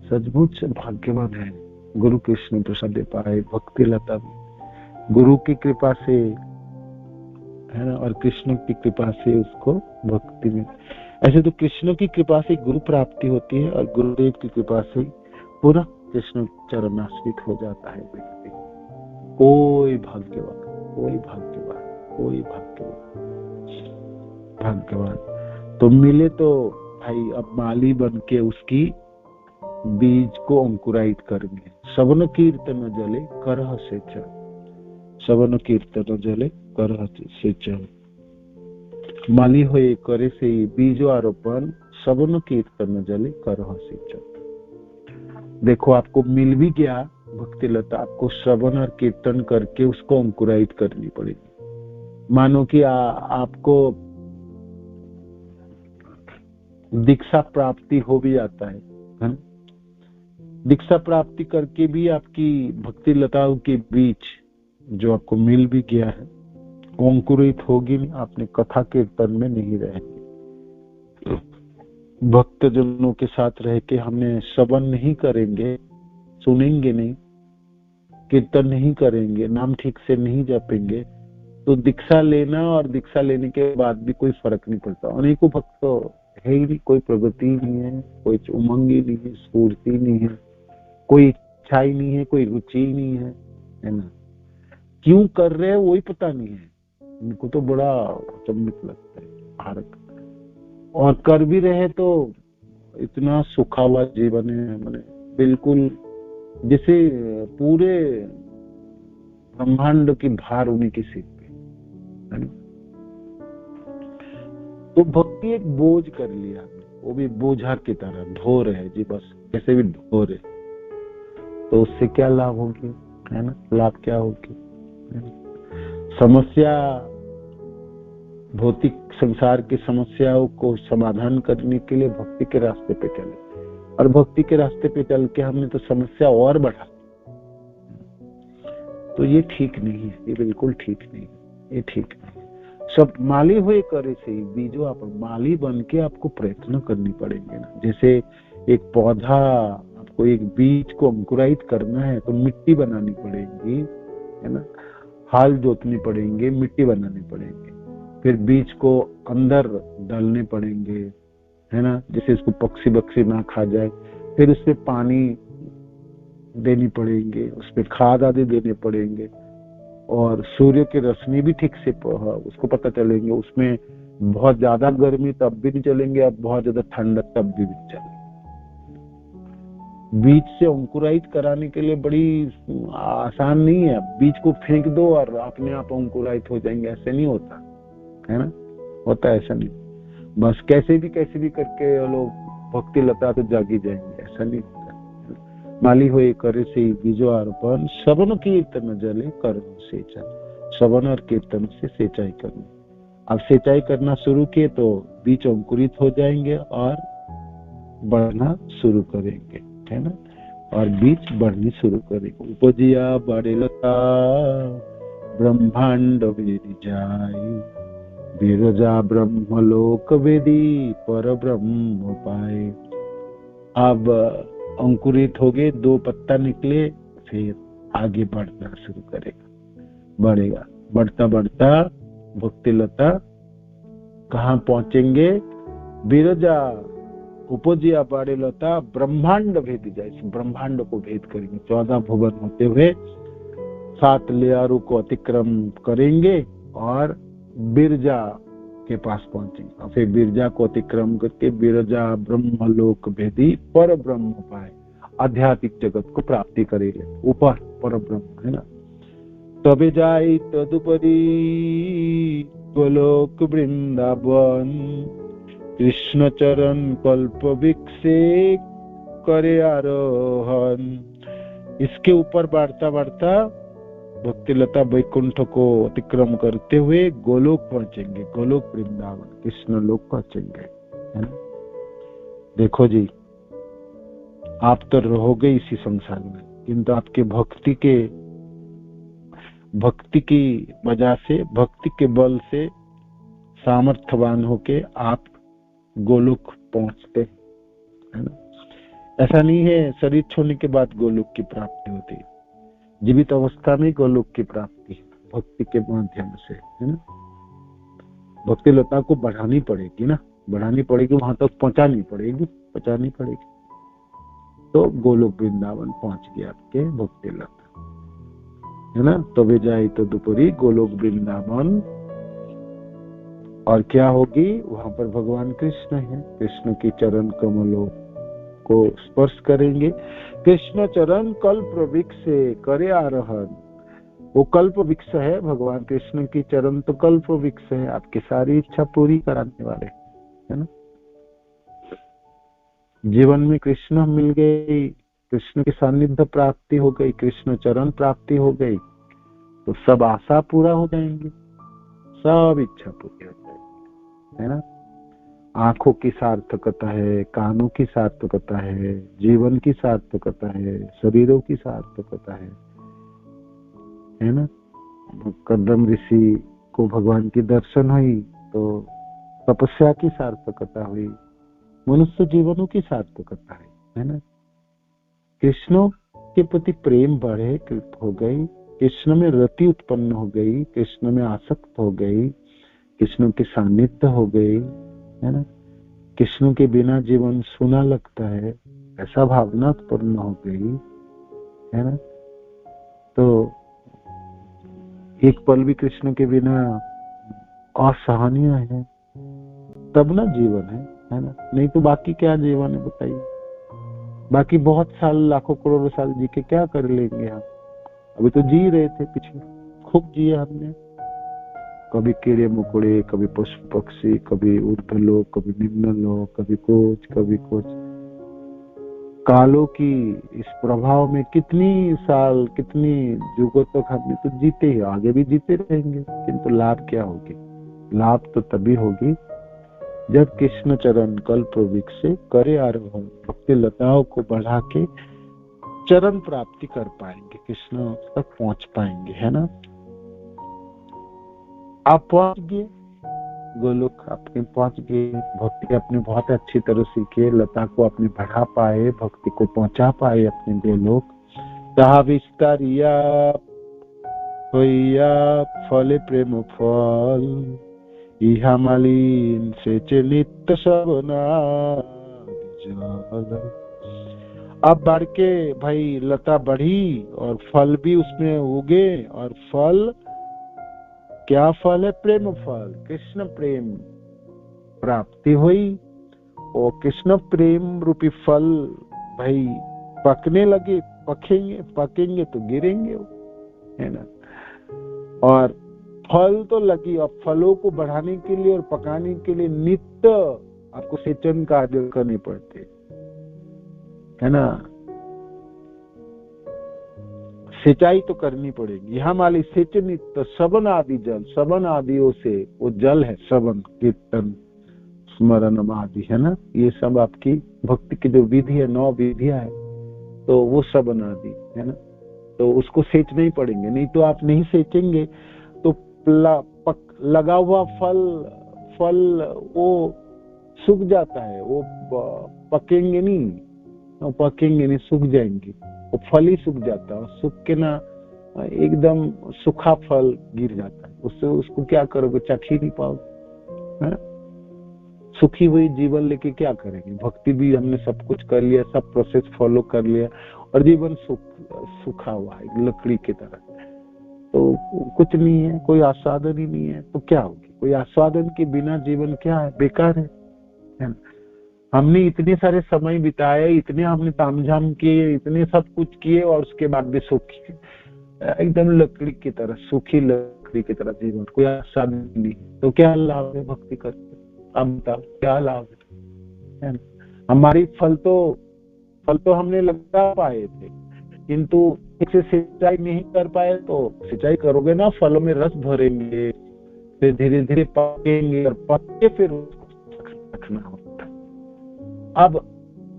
सचमुच भाग्यवान है गुरु कृष्ण प्रसाद पाए भक्ति लता। गुरु की कृपा से, है ना, और कृष्ण की कृपा से उसको भक्ति में। ऐसे तो कृष्ण की कृपा से गुरु प्राप्ति होती है, और गुरुदेव की कृपा से पूरा कृष्ण चरणाश्रित हो जाता है व्यक्ति। कोई भाग्यवान तो मिले तो भाई अब माली बन के उसकी बीज को अंकुरायित करेंगे। श्रवण कीर्तन जले करह सेचन, श्रवण कीर्तन जले करह सेचन। माली होए करे से बीजो आरोपण, श्रवण कीर्तन जले करह सेचन। देखो आपको मिल भी गया भक्ति लता, आपको श्रवण और कीर्तन करके उसको अंकुरायित करनी पड़ेगी। मानो कि आपको दीक्षा प्राप्ति हो भी जाता है। दीक्षा प्राप्ति करके भी आपकी भक्ति लताओं के बीच जो आपको मिल भी गया है अंकुरित होगी नहीं, आपने कथा कीर्तन में नहीं रहेंगे। भक्तजनों के साथ रह के हमने श्रवण नहीं करेंगे, सुनेंगे नहीं, कीर्तन नहीं करेंगे, नाम ठीक से नहीं जपेंगे, तो दीक्षा लेना और दीक्षा लेने के बाद भी कोई फर्क नहीं पड़ता। अनेकों भक्त तो है ही नहीं, कोई प्रगति नहीं है, कोई उमंग ही नहीं है, स्फूर्ति नहीं है, कोई इच्छा ही नहीं है, कोई रुचि ही नहीं है ना। क्यों कर रहे हैं वही पता नहीं है उनको, तो बड़ा अचंभित लगता है भारत। और कर भी रहे तो इतना सुखा हुआ जीवन है, मैंने बिल्कुल जैसे पूरे ब्रह्मांड की भार उन्हीं की सिर पे है ना। तो भक्ति एक बोझ कर लिया, वो भी बोझा की तरह ढो रहे जी, बस कैसे भी ढो रहे। तो उससे क्या लाभ होगी, है ना, लाभ क्या होगी, समस्या, भौतिक संसार की समस्याओं को समाधान करने के लिए भक्ति के रास्ते पे चले, और भक्ति के रास्ते पे चल के हमने तो समस्या और बढ़ा। तो ये ठीक नहीं है, ये बिल्कुल ठीक नहीं है, ये ठीक नहीं है। सब माली हुए करे से बीजो, आप माली बन के आपको प्रयत्न करनी पड़ेंगे ना। जैसे एक पौधा, आपको एक बीज को अंकुरित करना है तो मिट्टी बनानी पड़ेगी, है ना, हाल जोतनी पड़ेंगे, मिट्टी बनानी पड़ेंगे, फिर बीज को अंदर डालने पड़ेंगे, है ना, जैसे इसको पक्षी बक्षी ना खा जाए, फिर उसमें पानी देनी पड़ेंगे, उसमें खाद आदि देने पड़ेंगे, और सूर्य की रोशनी भी ठीक से उसको पता चलेंगे। उसमें बहुत ज्यादा गर्मी तब भी नहीं चलेंगे, अब बहुत ज्यादा ठंडक तब भी नहीं चलेंगे। बीज से अंकुरित कराने के लिए बड़ी आसान नहीं है। बीज को फेंक दो और अपने आप अंकुरित हो जाएंगे, ऐसे नहीं होता है ना, होता है ऐसा नहीं। बस कैसे भी करके लोग भक्ति लता तो जागी जाएंगे, ऐसा नहीं होता। माली हुए करे से बीजो अर्पण, श्रवण कीर्तन जले कर्म सेचन। श्रवण और कीर्तन से सिंचाई करनी। अब सिंचाई करना शुरू किए तो बीज अंकुरित हो जाएंगे और बढ़ना शुरू करेंगे, है ना, और बीज बढ़नी शुरू करेंगे। उपजिया बड़े लता ब्रह्मांड वेदी जाए, बिरजा ब्रह्मलोक वेदी पर ब्रह्म पाए। अब अंकुरित हो गए, 2 पत्ता निकले, फिर आगे बढ़ना शुरू करेगा, बढ़ेगा, बढ़ता बढ़ता भक्ति लता कहाँ पहुंचेंगे? बिरजा उपजिया बाड़े लता ब्रह्मांड भेद जाए, इस ब्रह्मांड को भेद करेंगे। 14 भुवन होते हुए 7 लेयरों को अतिक्रम करेंगे और बिरजा के पास पहुंचेंगे, और फिर बिरजा को अतिक्रम करके बिरजा ब्रह्मलोक भेदी पर ब्रह्म पाए, आध्यात्मिक जगत को प्राप्ति करेंगे, ऊपर पर ब्रह्म, है ना। तबे जाई तदुपरि गोलोक वृंदावन, कृष्ण चरण कल्प विकसे करे आरोहण। इसके ऊपर बढ़ता बढ़ता भक्ति लता वैकुंठ को अतिक्रम करते हुए गोलोक पहुंचेंगे, गोलोक वृंदावन, कृष्ण लोक पहुंचेंगे, है ना। देखो जी, आप तो रहोगे इसी संसार में, किंतु आपके भक्ति की वजह से, भक्ति के बल से सामर्थ्यवान होके आप गोलोक पहुंचते, है ना। ऐसा नहीं है शरीर छोड़ने के बाद गोलोक की प्राप्ति होती है, जीवित अवस्था में गोलोक की प्राप्ति भक्ति के माध्यम से, है ना। भक्ति लता को बढ़ानी पड़ेगी ना, बढ़ानी पड़ेगी, वहां तक पहुंचानी पड़ेगी। तो गोलोक वृंदावन पहुंच गया आपके भक्ति लता, है ना। तो वे जाए तो दोपहरी गोलोक वृंदावन, और क्या होगी वहां पर? भगवान कृष्ण है, कृष्ण की चरण कमलों को स्पर्श करेंगे। कृष्ण चरण कल्प वृक्ष करे आरोहण, वो कल्प वृक्ष है, भगवान कृष्ण की चरण तो कल्प वृक्ष है, आपकी सारी इच्छा पूरी कराने वाले, है ना। जीवन में कृष्ण मिल गई, कृष्ण की सानिध्य प्राप्ति हो गई, कृष्ण चरण प्राप्ति हो गई, तो सब आशा पूरा हो जाएंगे, सब इच्छा पूरी हो जाएगी, है ना। आंखों की सार्थकता है, कानों की सार्थकता है, जीवन की सार्थकता है, शरीरों की सार्थकता है ना। कदम ऋषि को भगवान की दर्शन हुई तो तपस्या की सार्थकता हुई, मनुष्य जीवनों की सार्थकता है ना। कृष्ण के प्रति प्रेम बढ़े हो गई, कृष्ण में रति उत्पन्न हो गई, कृष्ण में आसक्त हो गई, कृष्ण के सानिध्य हो गई, है ना। कृष्ण के बिना जीवन सूना लगता है, ऐसा भावना उत्पन्न हो गई, है ना। तो एक पल भी कृष्ण के बिना असहनीय है, तब ना जीवन है ना। नहीं तो बाकी क्या जीवन है बताइए? बाकी बहुत साल, लाखों करोड़ों साल जी के क्या कर लेंगे हम? अभी तो जी रहे थे, पिछले खूब जिए हमने, कभी कीड़े मकोड़े, कभी पशु पक्षी, कभी ऊर्ध्व लोक, कभी निम्न लोक, कभी कुछ, कालों की इस प्रभाव में कितनी साल, कितनी युगों तक हमने तो जीते ही, आगे भी जीते रहेंगे, किंतु लाभ क्या होगी? लाभ तो तभी होगी जब कृष्ण चरण कल्प वृक्ष से करे आरोहण, भक्ति लताओं को बढ़ा के चरण प्राप्ति कर पाएंगे, कृष्ण तक पहुंच पाएंगे, है ना। आप पहुंच गए गोलोक, आपने पहुंच गए, भक्ति अपने बहुत अच्छी तरह सीखे, लता को अपने बढ़ा पाए, भक्ति को पहुंचा पाए अपने गोलोक। ताहा विस्तारिया होइया फले प्रेम फल, इहा मालिन से नित्य सबना जल। अब बढ़ के भाई लता बढ़ी और फल भी उसमें उगे, और फल क्या फल है? प्रेम फल, कृष्ण प्रेम प्राप्ति हुई, और कृष्ण प्रेम रूपी फल भाई पकने लगे, पकेंगे तो गिरेंगे, है ना। और फल तो लगी, और फलों को बढ़ाने के लिए और पकाने के लिए नित्य आपको सेचन कार्य करने पड़ते, है ना। सिंचाई तो करनी पड़ेगी। यहाँ माली सेचनित तो सबन आदि जल, सबन आदियों से वो जल है, सबन कीर्तन स्मरण आदि, है ना। ये सब आपकी भक्ति की जो विधि है, 9 विधियां है, तो वो सबन आदि है ना। तो उसको सेचने ही पड़ेंगे, नहीं तो आप नहीं सेचेंगे तो लगा हुआ फल वो सूख जाता है, वो पकेंगे नहीं, सूख जाएंगे, वो फल ही सूख जाता है। सूख के ना एकदम सूखा फल गिर जाता है, उससे उसको क्या करोगे? चख ही नहीं पाओगे, है। सुखी हुई जीवन लेके क्या करेंगे? भक्ति भी हमने सब कुछ कर लिया, सब प्रोसेस फॉलो कर लिया, और जीवन सूखा हुआ है लकड़ी की तरह, तो कुछ नहीं है, कोई आस्वादन ही नहीं है, तो क्या होगी? कोई आस्वादन के बिना जीवन क्या है? बेकार है ना। हमने इतने सारे समय बिताए, इतने हमने तामझाम किए, इतने सब कुछ किए, और उसके बाद भी सूखी, एकदम लकड़ी की तरह, सूखी लकड़ी की तरह जीवन, कोई आस्वादन नहीं, तो क्या लाभ है भक्ति करके? अब बताओ क्या लाभ है ना। हमारी फल तो हमने लगा पाए थे, किंतु इसे सिंचाई नहीं कर पाए, तो सिंचाई करोगे ना, फलों में रस भरेंगे, फिर धीरे धीरे पकेंगे, और पक के फिर उसको रखना होता है। अब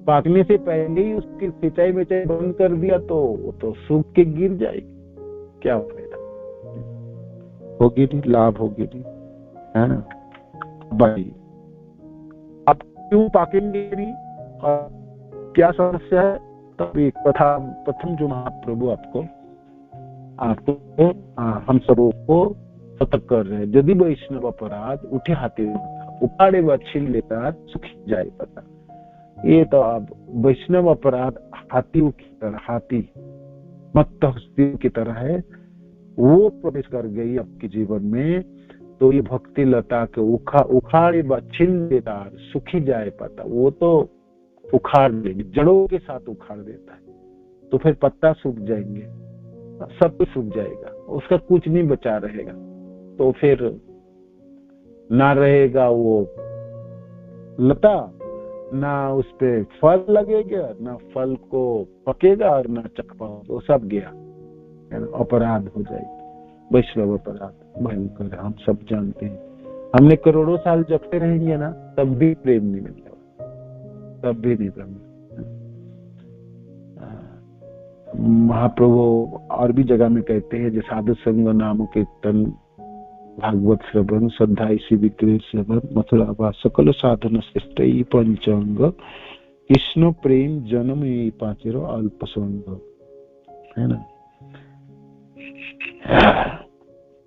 पाकने से पहले ही उसकी सिंचाई मिंचाई बंद कर दिया तो सूख के गिर जाएगी, क्या फायदा? होगी नहीं, लाभ होगी नहीं, है ना भाई। अब क्यों पाकेंगे नहीं, क्या समस्या है? तभी प्रथम जो महाप्रभु आपको हम सबों को सतर्क कर रहे हैं। यदि वैष्णव अपराध उठे हाथी उपाड़े व छीन लेता सुखी जाए पता। ये तो अब वैष्णव अपराध हाथियों की तरह, हाथी मत्त हस्तियों की तरह है, वो प्रवेश कर गई आपके जीवन में, तो ये भक्ति लता के उखाड़े व छीन लेता सुखी जाए पता, वो तो उखाड़ देगी, जड़ों के साथ उखाड़ देता है, तो फिर पत्ता सूख जाएंगे, सब कुछ सूख जाएगा, उसका कुछ नहीं बचा रहेगा, तो फिर ना रहेगा वो लता, ना उस पे फल लगेगा, ना फल को पकेगा, और ना चख पाओ, तो सब गया, अपराध हो जाएगी। वैष्णव अपराध भयंकर, हम सब जानते हैं। हमने करोड़ों साल जपते रहेंगे ना, तब भी प्रेम नहीं मिलेगा, तब भी नहीं प्रेम। महाप्रभु और भी जगह में कहते हैं, जो साधु संग नाम कीर्तन भागवत श्रवण श्रद्धा इसी विग्रह सेवन मथुरा वा सकल साधन श्रेष्ठ पंचांग कृष्ण प्रेम जन्म ये पांचेरो अल्प संग, है ना।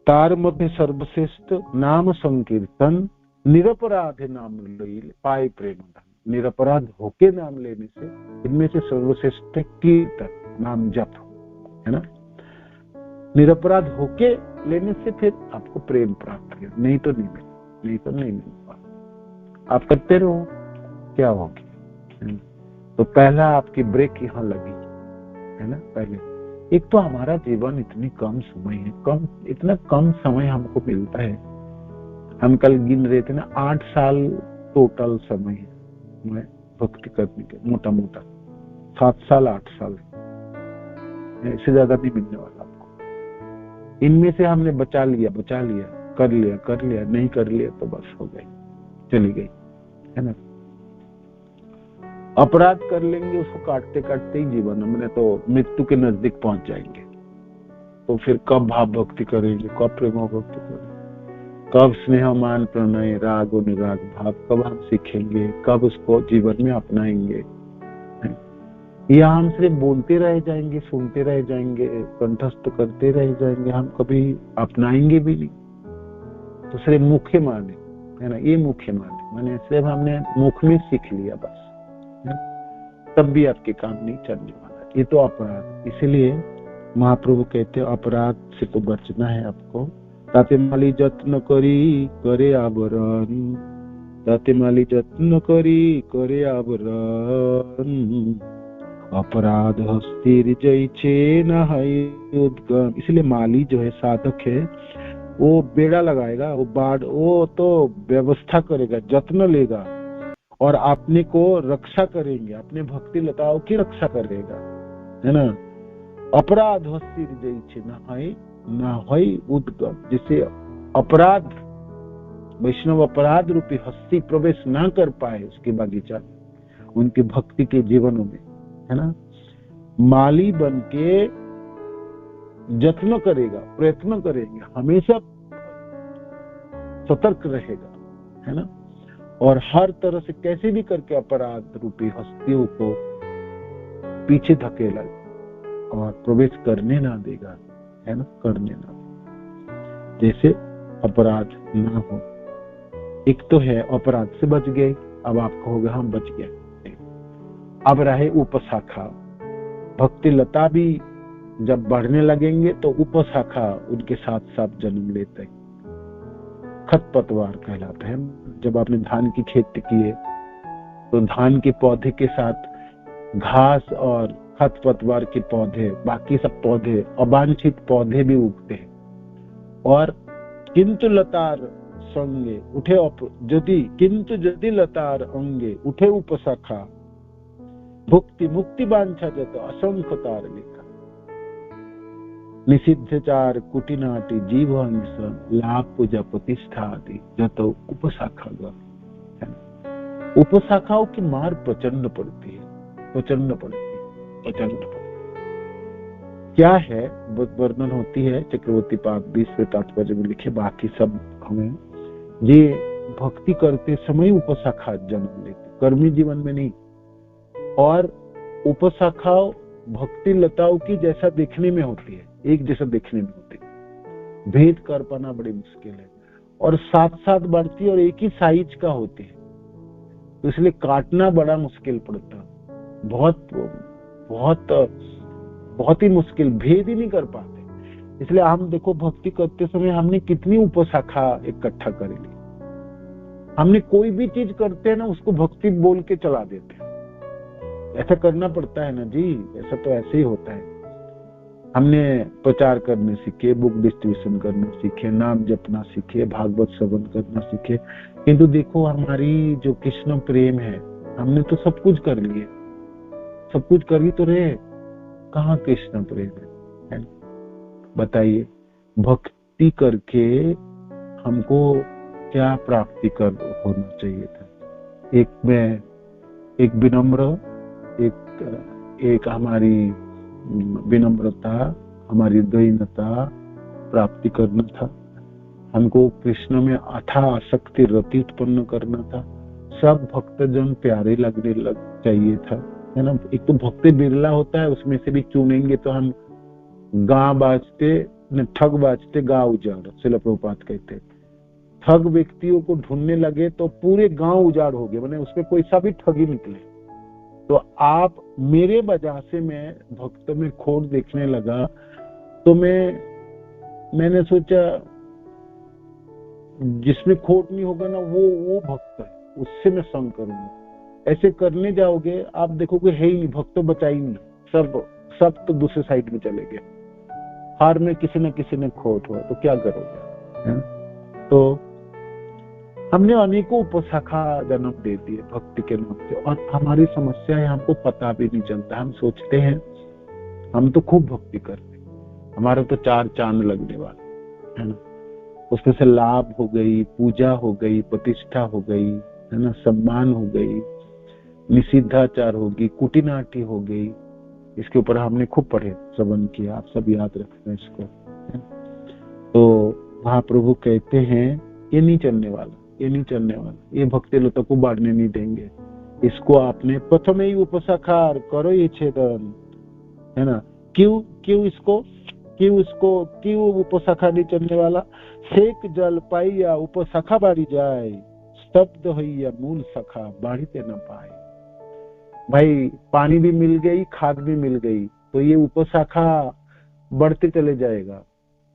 तार मध्य सर्वश्रेष्ठ नाम संकीर्तन निरपराध नाम पाए प्रेम। निरपराध होके नाम लेने से, इनमें से सर्वश्रेष्ठ कीर्तन, नाम जप, है ना। निरपराध होके लेने से फिर आपको प्रेम प्राप्त हो, नहीं तो नहीं मिल पाता। आप करते रहो, क्या होगी? तो पहला आपकी ब्रेक यहाँ लगी, है ना। पहले एक तो हमारा जीवन इतनी कम समय है, इतना कम समय हमको मिलता है। हम कल गिन रहे थे ना, 8 साल टोटल समय है भक्ति करने के, मोटा 7 साल 8 साल, इससे ज्यादा नहीं मिलने वाला आपको। इनमें से हमने बचा लिया, कर लिया, नहीं कर लिया तो बस हो गई, चली गई, है ना। अपराध कर लेंगे, उसको काटते काटते ही जीवन हमने तो मृत्यु के नजदीक पहुंच जाएंगे। तो फिर कब भाव भक्ति करेंगे, कब प्रेम भक्ति करेंगे, कब स्नेह मान प्रणय राग और निराग भाव कब हम सीखेंगे, कब उसको जीवन में अपनाएंगे। या हम सिर्फ बोलते रह जाएंगे, सुनते रह जाएंगे, कंठस्थ करते रह जाएंगे, हम कभी अपनाएंगे भी नहीं। तो सिर्फ मुख्य माने, है ना, ये मुख्य माने सिर्फ हमने मुख में सीख लिया बस, तब भी आपके काम नहीं चलने वाला। ये तो अपराध। इसलिए महाप्रभु कहते हैं अपराध से तो बचना है आपको। ताते माली जत्न करी करे आवरण, ताते माली जत्न करी करे आवरण, अपराध हस्तिर जैचे नहाई उद्गम। इसलिए माली जो है, साधक है, वो बेड़ा लगाएगा, वो तो व्यवस्था करेगा, जत्न लेगा और अपने को रक्षा करेंगे, अपने भक्ति लताओं की रक्षा करेगा, है ना। अपराध हस्तिर जैचे नहाई उद्गम, जिसे अपराध वैष्णव अपराध रूपी हस्ती प्रवेश ना कर पाए उसके बगीचा में, उनके भक्ति के जीवनों में, है ना। माली बन के जत्न करेगा, प्रयत्न करेगा, हमेशा सतर्क रहेगा, है ना। और हर तरह से कैसे भी करके अपराध रूपी हस्तियों को पीछे धकेला और प्रवेश करने ना देगा, है ना, करने ना, जैसे अपराध ना हो। एक तो है अपराध से बच गए, अब आप कहोगे हम बच गए। अब रहे उपशाखा। भक्ति लता भी जब बढ़ने लगेंगे तो उपशाखा उनके साथ साथ जन्म लेते हैं। खरपतवार कहलाता है। जब आपने धान की खेती की है तो धान के पौधे के साथ घास और खरपतवार के पौधे, बाकी सब पौधे, अवांछित पौधे भी उगते हैं। और किंतु लतार संगे उठे किंतु यदि लतार अंगे उठे उपशाखा, भुक्ति मुक्ति वांछा जत असंख्य तार लिखा। निषिद्धचार कुटिनाटी जीव हंस लाभ पूजा प्रतिष्ठा आदि जत उपशाखा। उपशाखाओं की मार प्रचंड पड़ती है, प्रचंड पड़ती है। क्या है वर्णन होती है चक्रवर्ती पाद 20 तात्पर्य में लिखे, बाकी सब हमें ये भक्ति करते समय उपशाखा जन्म लेते, कर्मी जीवन में नहीं। और उपशाखाओं भक्ति लताओं की जैसा देखने में होती है, एक जैसा देखने में होती है, भेद कर पाना बड़ी मुश्किल है। और साथ साथ बढ़ती और एक ही साइज का होती है, तो इसलिए काटना बड़ा मुश्किल पड़ता, बहुत बहुत बहुत ही मुश्किल, भेद ही नहीं कर पाते। इसलिए हम देखो भक्ति करते समय हमने कितनी उपशाखा इकट्ठा कर ली। हमने कोई भी चीज करते हैं ना, उसको भक्ति बोल के चला देते हैं। ऐसा करना पड़ता है ना जी, ऐसा तो ऐसे ही होता है। हमने प्रचार करने सीखे, बुक डिस्ट्रीब्यूशन करना सीखे, नाम जपना सीखे, भागवत श्रवण करना सीखे, किंतु देखो हमारी जो कृष्ण प्रेम है, हमने तो सब कुछ कर लिए, सब कुछ कर ही तो रहे, कहाँ कृष्ण प्रेम है? बताइए, भक्ति करके हमको क्या प्राप्ति कर होना चाहिए था? एक विनम्र, एक हमारी विनम्रता, हमारी दयनीयता प्राप्ति करना था। हमको कृष्ण में अथाह आसक्ति रति उत्पन्न करना था। सब भक्तजन प्यारे लगने लग चाहिए था, है ना। एक तो भक्ति बिरला होता है, उसमें से भी चुनेंगे तो हम गांव बाजते ठग बाजते गांव उजाड़, श्रील प्रभुपाद कहते। ठग व्यक्तियों को ढूंढने लगे तो पूरे गांव उजाड़ हो गए, मैंने उसमें कोई सा भी ठगी निकले। तो आप मेरे वजह से मैं भक्त में खोट देखने लगा, तो मैंने सोचा जिसमें खोट नहीं होगा ना वो भक्त है, उससे मैं संग करूंगा। ऐसे करने जाओगे आप देखोगे है ही नहीं, भक्त तो बचा ही नहीं, सब तो दूसरे साइड में चले गए। हर में किसी न किसी ने खोट हुआ, तो क्या करोगे? तो हमने अनेकों उपशाखा जन्म दे दिए भक्ति के नाम से, और हमारी समस्या है हमको पता भी नहीं चलता। हम सोचते हैं हम तो खूब भक्ति करते, हमारा तो 4 चांद लगने वाला है ना। उसमें से लाभ हो गई, पूजा हो गई, प्रतिष्ठा हो गई, है ना, सम्मान हो गई, निषिद्धाचार होगी, कुटिनाटी हो गई। इसके ऊपर हमने खूब पढ़े, श्रवण किया, आप सब याद रखना इसको। तो महाप्रभु कहते हैं ये नहीं चलने वाला, ये नहीं चलने वाला, ये भक्ति लता को बांटने नहीं देंगे। इसको आपने प्रथम ही उपशाखार करो ये छेदन, है ना। क्यों उपशाखा नहीं चलने वाला? सेक जल पाइया उपशाखा बाड़ी जाए, स्तब्ध होइया मूल शाखा बाढ़ते न पाए। भाई पानी भी मिल गई, खाद भी मिल गई, तो ये उपशाखा बढ़ते चले जाएगा,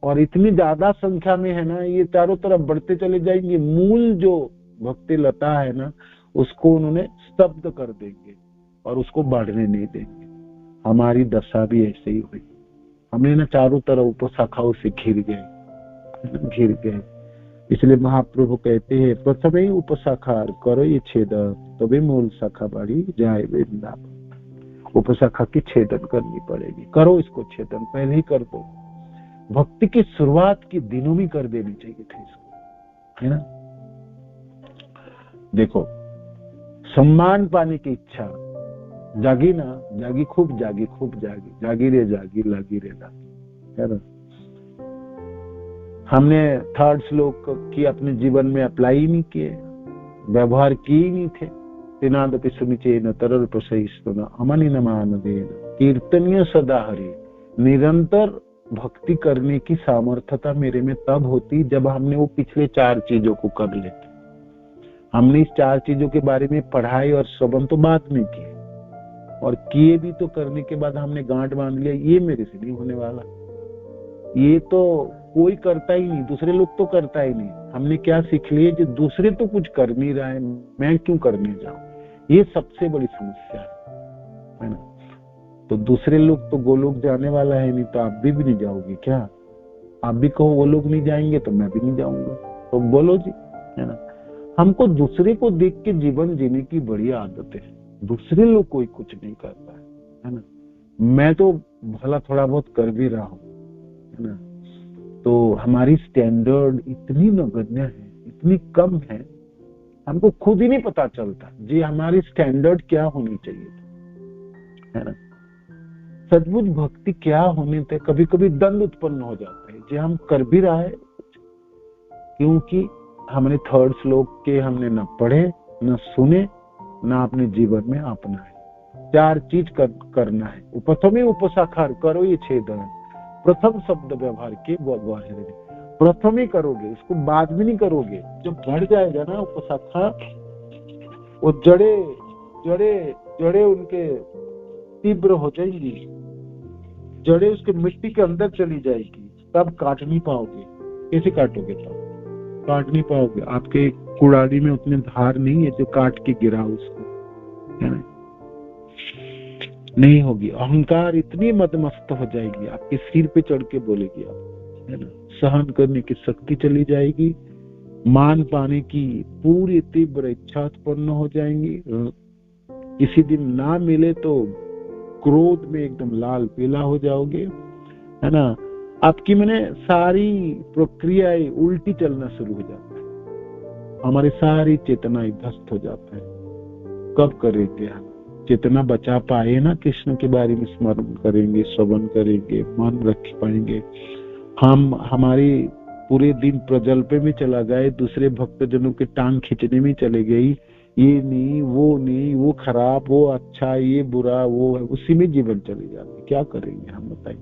और इतनी ज्यादा संख्या में है ना, ये चारों तरफ बढ़ते चले जाएंगे। मूल जो भक्ति लता है ना, उसको उन्होंने स्तब्ध कर देंगे और उसको बढ़ने नहीं देंगे। हमारी दशा भी ऐसे ही हुई, हमने ना चारों तरफ उपशाखाओं से घिर गए। इसलिए महाप्रभु कहते हैं प्रथम ही उपशाखा करो ये छेदन, तभी मूल शाखा बाड़ी जाए वृंदावन। उपशाखा की छेदन करनी पड़ेगी, करो इसको छेदन, पहले ही कर दो। भक्ति की शुरुआत के दिनों में कर देनी चाहिए थे इसको, है ना। देखो, सम्मान पाने की इच्छा जागी ना, जागी खूब जागी, जागी रे जागी, लागी रे लागी, है ना। हमने 3rd श्लोक की अपने जीवन में अप्लाई नहीं किए, व्यवहार किए नहीं थे। तिनादपि सुनिचेन तरल प्रसहिष्णुना अमनि नमान देन कीर्तनीय सदा हरि। निरंतर भक्ति करने की सामर्थ्यता मेरे में तब होती जब हमने वो पिछले 4 चीजों को कर लेते। हमने इस 4 चीजों के बारे में पढ़ाई और श्रवण तो बाद में किए, और किए भी तो करने के बाद हमने गांठ बांध लिया, ये मेरे से नहीं होने वाला, ये तो कोई करता ही नहीं, दूसरे लोग तो करता ही नहीं। हमने क्या सीख लिए, जो दूसरे तो कुछ कर नहीं रहा है, मैं क्यों करने जाऊं। ये सबसे बड़ी समस्या है ना। तो दूसरे लोग तो गोलोक जाने वाला है नहीं, तो आप भी नहीं जाओगे क्या? आप भी कहो वो लोग नहीं जाएंगे तो मैं भी नहीं जाऊंगा, तो बोलो जी, है ना। हमको दूसरे को देख के जीवन जीने की बड़ी आदत है। दूसरे लोग कोई कुछ नहीं करता है ना, मैं तो भला थोड़ा बहुत कर भी रहा हूं, है ना। तो हमारी स्टैंडर्ड इतनी नगण्य है, इतनी कम है, हमको खुद ही नहीं पता चलता जी हमारी स्टैंडर्ड क्या होनी चाहिए, है ना। सचमुच भक्ति क्या होने थे, कभी कभी दंड उत्पन्न हो जाता है जी हम कर भी रहा है, क्योंकि हमने 3rd श्लोक के हमने न पढ़े, न सुने, न अपने जीवन में अपनाए। 4 चीज करना है। प्रथम उपशाखा करो ये छेदन, प्रथम शब्द व्यवहार के प्रथम ही करोगे, इसको बाद में नहीं करोगे। जब बढ़ जाएगा ना उपशाखा, वो जड़े उनके तीव्र हो जाएंगी, जड़े उसके मिट्टी के अंदर चली जाएगी, तब काट नहीं पाओगे। कैसे काटोगे? तब काट नहीं पाओगे, आपके कुड़ाली में उतने धार नहीं है जो काट के गिरा उसको, है ना, नहीं होगी। अहंकार इतनी मदमस्त हो जाएगी, आपके सिर पे चढ़ के बोलेगी आप, है ना। सहन करने की शक्ति चली जाएगी, मान पाने की पूरी तीव्र इच्छा उत्पन्न हो जाएंगी। किसी दिन ना मिले तो क्रोध में एकदम लाल पीला हो जाओगे, है ना। आपकी मैंने सारी प्रक्रियाएं उल्टी चलना शुरू हो जाता है, हमारी सारी चेतना ध्वस्त हो जाता है। कब करेंगे हम? चेतना बचा पाए ना, कृष्ण के बारे में स्मरण करेंगे, श्रवण करेंगे, मन रख पाएंगे। हम हमारी पूरे दिन प्रजल्पे में चला जाए, दूसरे भक्तजनों के टांग खींचने में चले गई, ये नहीं, वो खराब, वो अच्छा, ये बुरा, वो है, उसी में जीवन चले जाते। क्या करेंगे हम, बताइए।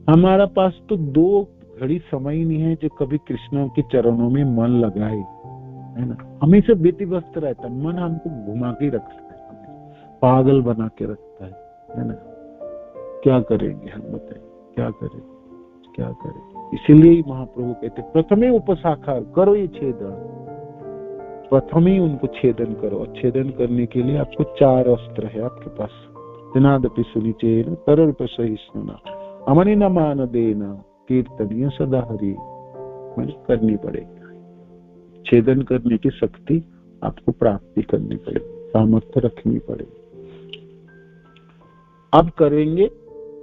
हमारा पास तो 2 घड़ी समय नहीं है जो कभी कृष्ण के चरणों में मन लगाए, है ना। हमेशा व्यतिव्यस्त रहता है, मन हमको घुमा के रखता है, पागल बना के रखता है ना। क्या करेंगे हम, बताइए, क्या करेंगे। इसीलिए महाप्रभु कहते प्रथमे उपशाखा करो ये छेदन, प्रथम ही उनको छेदन करो। छेदन करने के लिए आपको 4 अस्त्र है आपके पास। तिनादपि सुनिचेन तरल प्रसहिष्णुना अमनि न मान देना कीर्तनीय सदा हरि, मैंने करनी पड़ेगी। छेदन करने की शक्ति आपको प्राप्ति करनी पड़ेगी, सामर्थ्य रखनी पड़ेगी। अब करेंगे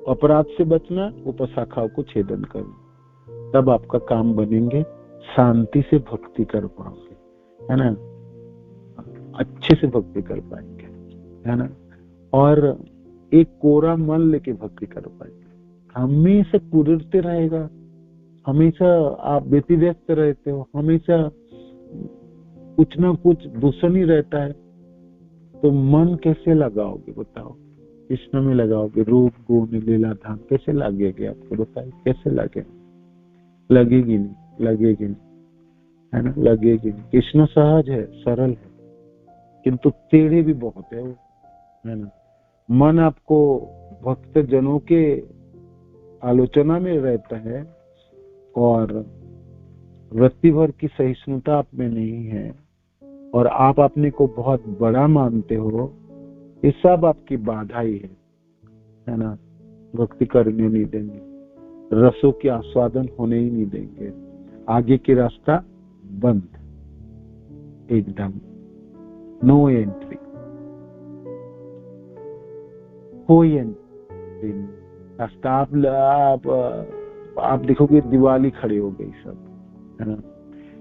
अपराध से बचना, उपशाखाओं को छेदन करना, तब आपका काम बनेंगे, शांति से भक्ति कर पाओगे, है ना, अच्छे से भक्ति कर पाएंगे, है ना, और एक कोरा मन लेके भक्ति कर पाएंगे। हमेशा कुरते रहेगा, हमेशा आप व्यतिव्यस्त रहते हो, हमेशा कुछ ना कुछ दूषण ही रहता है, तो मन कैसे लगाओगे बताओ? कृष्ण में लगाओगे, रूप गुण लीला धाम कैसे लगेगी आपको बताइए? कैसे लगेगी? लगेगी नहीं, लगेगी नहीं, है ना, लगेगी नहीं। कृष्ण सहज है, सरल है, किंतु टेढ़े भी बहुत है वो, है ना। मन आपको भक्त जनों के आलोचना में रहता है और रत्ती भर की सहिष्णुता आप में नहीं है और आप अपने को बहुत बड़ा मानते हो, ये सब आपकी बाधा ही है ना। भक्ति करने नहीं देंगे, रसों के आस्वादन होने ही नहीं देंगे, आगे की रास्ता बंद, एकदम नो एंट्री, कोई एंट्री नहीं। रास्ता आप देखोगे दिवाली खड़ी हो गई सब, है ना।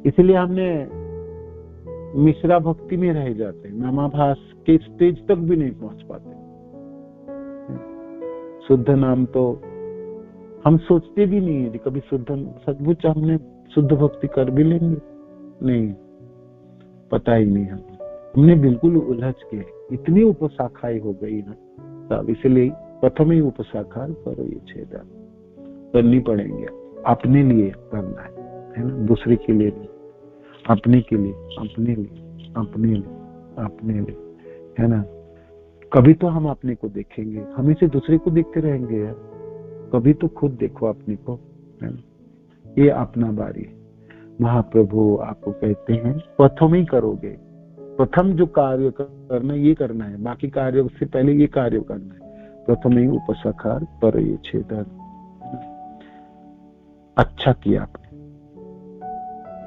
इसलिए हमने मिश्रा भक्ति में रह जाते हैं, नामाभास के स्टेज तक भी नहीं पहुंच पाते। शुद्ध नाम तो हम सोचते भी नहीं है कभी शुद्ध, सचमुच हमने शुद्ध भक्ति कर भी लेंगे नहीं, पता ही नहीं हमने बिल्कुल उलझ के इतनी उपशाखाएं हो गई ना तब, इसलिए प्रथम ही उपशाखा करो ये छेदन करनी पड़ेंगे, अपने लिए करना है ना, दूसरे के लिए नहीं, अपने के लिए, अपने लिए, अपने लिए, अपने लिए, है ना। कभी तो हम अपने को देखेंगे, हमेशा दूसरे को देखते रहेंगे यार, कभी तो खुद देखो अपने को, है ना। ये अपना बारी है। महाप्रभु आपको कहते हैं प्रथम ही करोगे, प्रथम जो कार्य करना ये करना है, बाकी कार्य से पहले ये कार्य करना है। प्रथम ही उपशाखार पर ये छेदन, अच्छा किया आपने,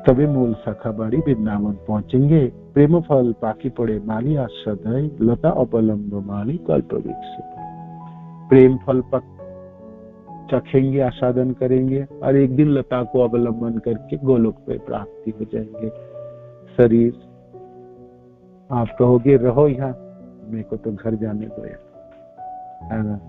तभी मूल शाखा बाड़ी वृंदावन पहुंचेंगे। प्रेम फल पाकी पड़े माली आश्रद है, लता अपलम्ब माली कल्प वृक्ष। प्रेम फल पक चखेंगे, आस्वादन करेंगे और एक दिन लता को अवलंबन करके गोलोक पे प्राप्ति हो जाएंगे। शरीर आप कहोगे रहो यहाँ, मेरे को तो घर जाने दो यार, है ना।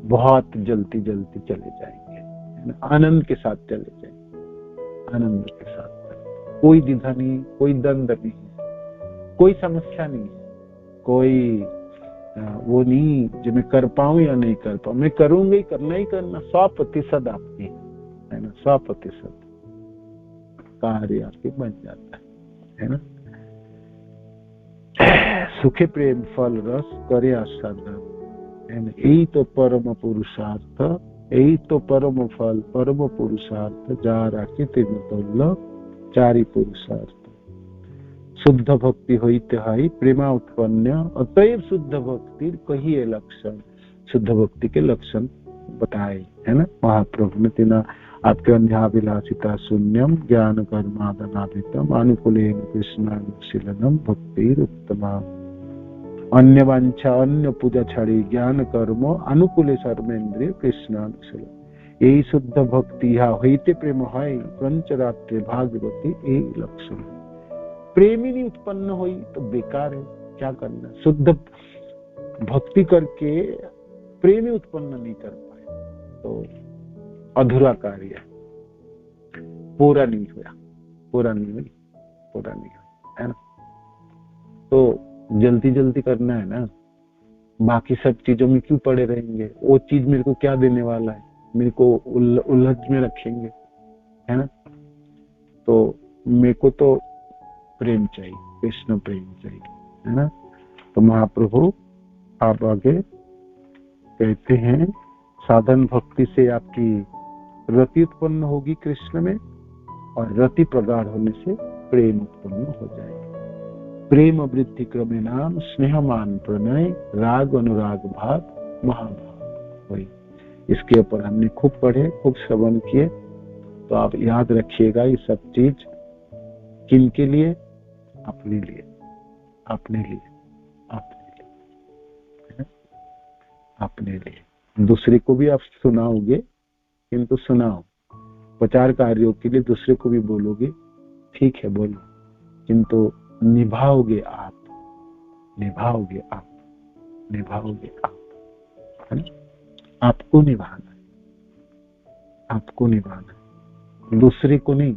बहुत जल्दी जल्दी चले जाएंगे, है ना, आनंद के साथ चले जाएंगे, आनंद के साथ, कोई द्विधा नहीं, कोई दंड नहीं, कोई समस्या नहीं, कोई वो नहीं जो मैं कर पाऊं या नहीं कर पाऊं, मैं करूंगा ही, करना ही करना, 100% आपकी, है ना, 100% कार्य आपके बन जाता है ना। सुखे प्रेम फल रस करे आस्वादन, है ना, यही तो परम पुरुषार्थ, यही तो परम फल, परम पुरुषार्थ, जा राखी तीन दुर्लभ चारि पुरुषार्थ। शुद्ध भक्ति होई तिहाई प्रेमा उत्पन्न, अतएव शुद्ध भक्ति कहिए लक्षण। शुद्ध भक्ति के लक्षण बताए, है ना, महाप्रभु ने तीना आपके अन्याभिलाषिता शून्यम ज्ञान कर्मादनाभितम अनुकूलेन कृष्णानुशीलनम भक्तिर उत्तमा। अन्य वांछा अन्य पूजा छड़ी ज्ञान कर्म अनुकूले सर्वेन्द्रिय कृष्णानुशीलन। यही शुद्ध भक्ति यहाँ होते प्रेम है पंचरात्रि भागवती, यही लक्षण। प्रेम ही नहीं उत्पन्न हुई तो बेकार है, क्या करना। शुद्ध भक्ति करके प्रेम ही उत्पन्न नहीं कर पाए तो अधूरा कार्य, पूरा नहीं हुआ, पूरा नहीं हुई, पूरा नहीं हुआ, है ना। तो जल्दी जल्दी करना है ना, बाकी सब चीजों में क्यों पड़े रहेंगे, वो चीज मेरे को क्या देने वाला है, मेरे को उलझ में रखेंगे, है ना। तो मेरे को तो प्रेम चाहिए, कृष्ण प्रेम चाहिए, है ना। तो महाप्रभु आप आगे कहते हैं साधन भक्ति से आपकी रति उत्पन्न होगी कृष्ण में, और रति प्रगाढ़ होने से प्रेम उत्पन्न हो जाएगा। प्रेम वृद्धि क्रमे नाम स्नेहमान प्रणय राग अनुराग भाव महाभाव। वही इसके ऊपर हमने खूब पढ़े, खूब श्रवण किए, तो आप याद रखिएगा ये सब चीज, किन के लिए? अपने लिए, अपने लिए, अपने लिए, है ना? अपने लिए। दूसरे को भी आप सुनाओगे, किंतु सुनाओ। प्रचार कार्यों के लिए दूसरे को भी बोलोगे, ठीक है बोलो, किंतु निभाओगे आप, निभाओगे आप, निभाओगे आप, है ना? आपको निभाना है, आपको निभाना है, दूसरे को नहीं,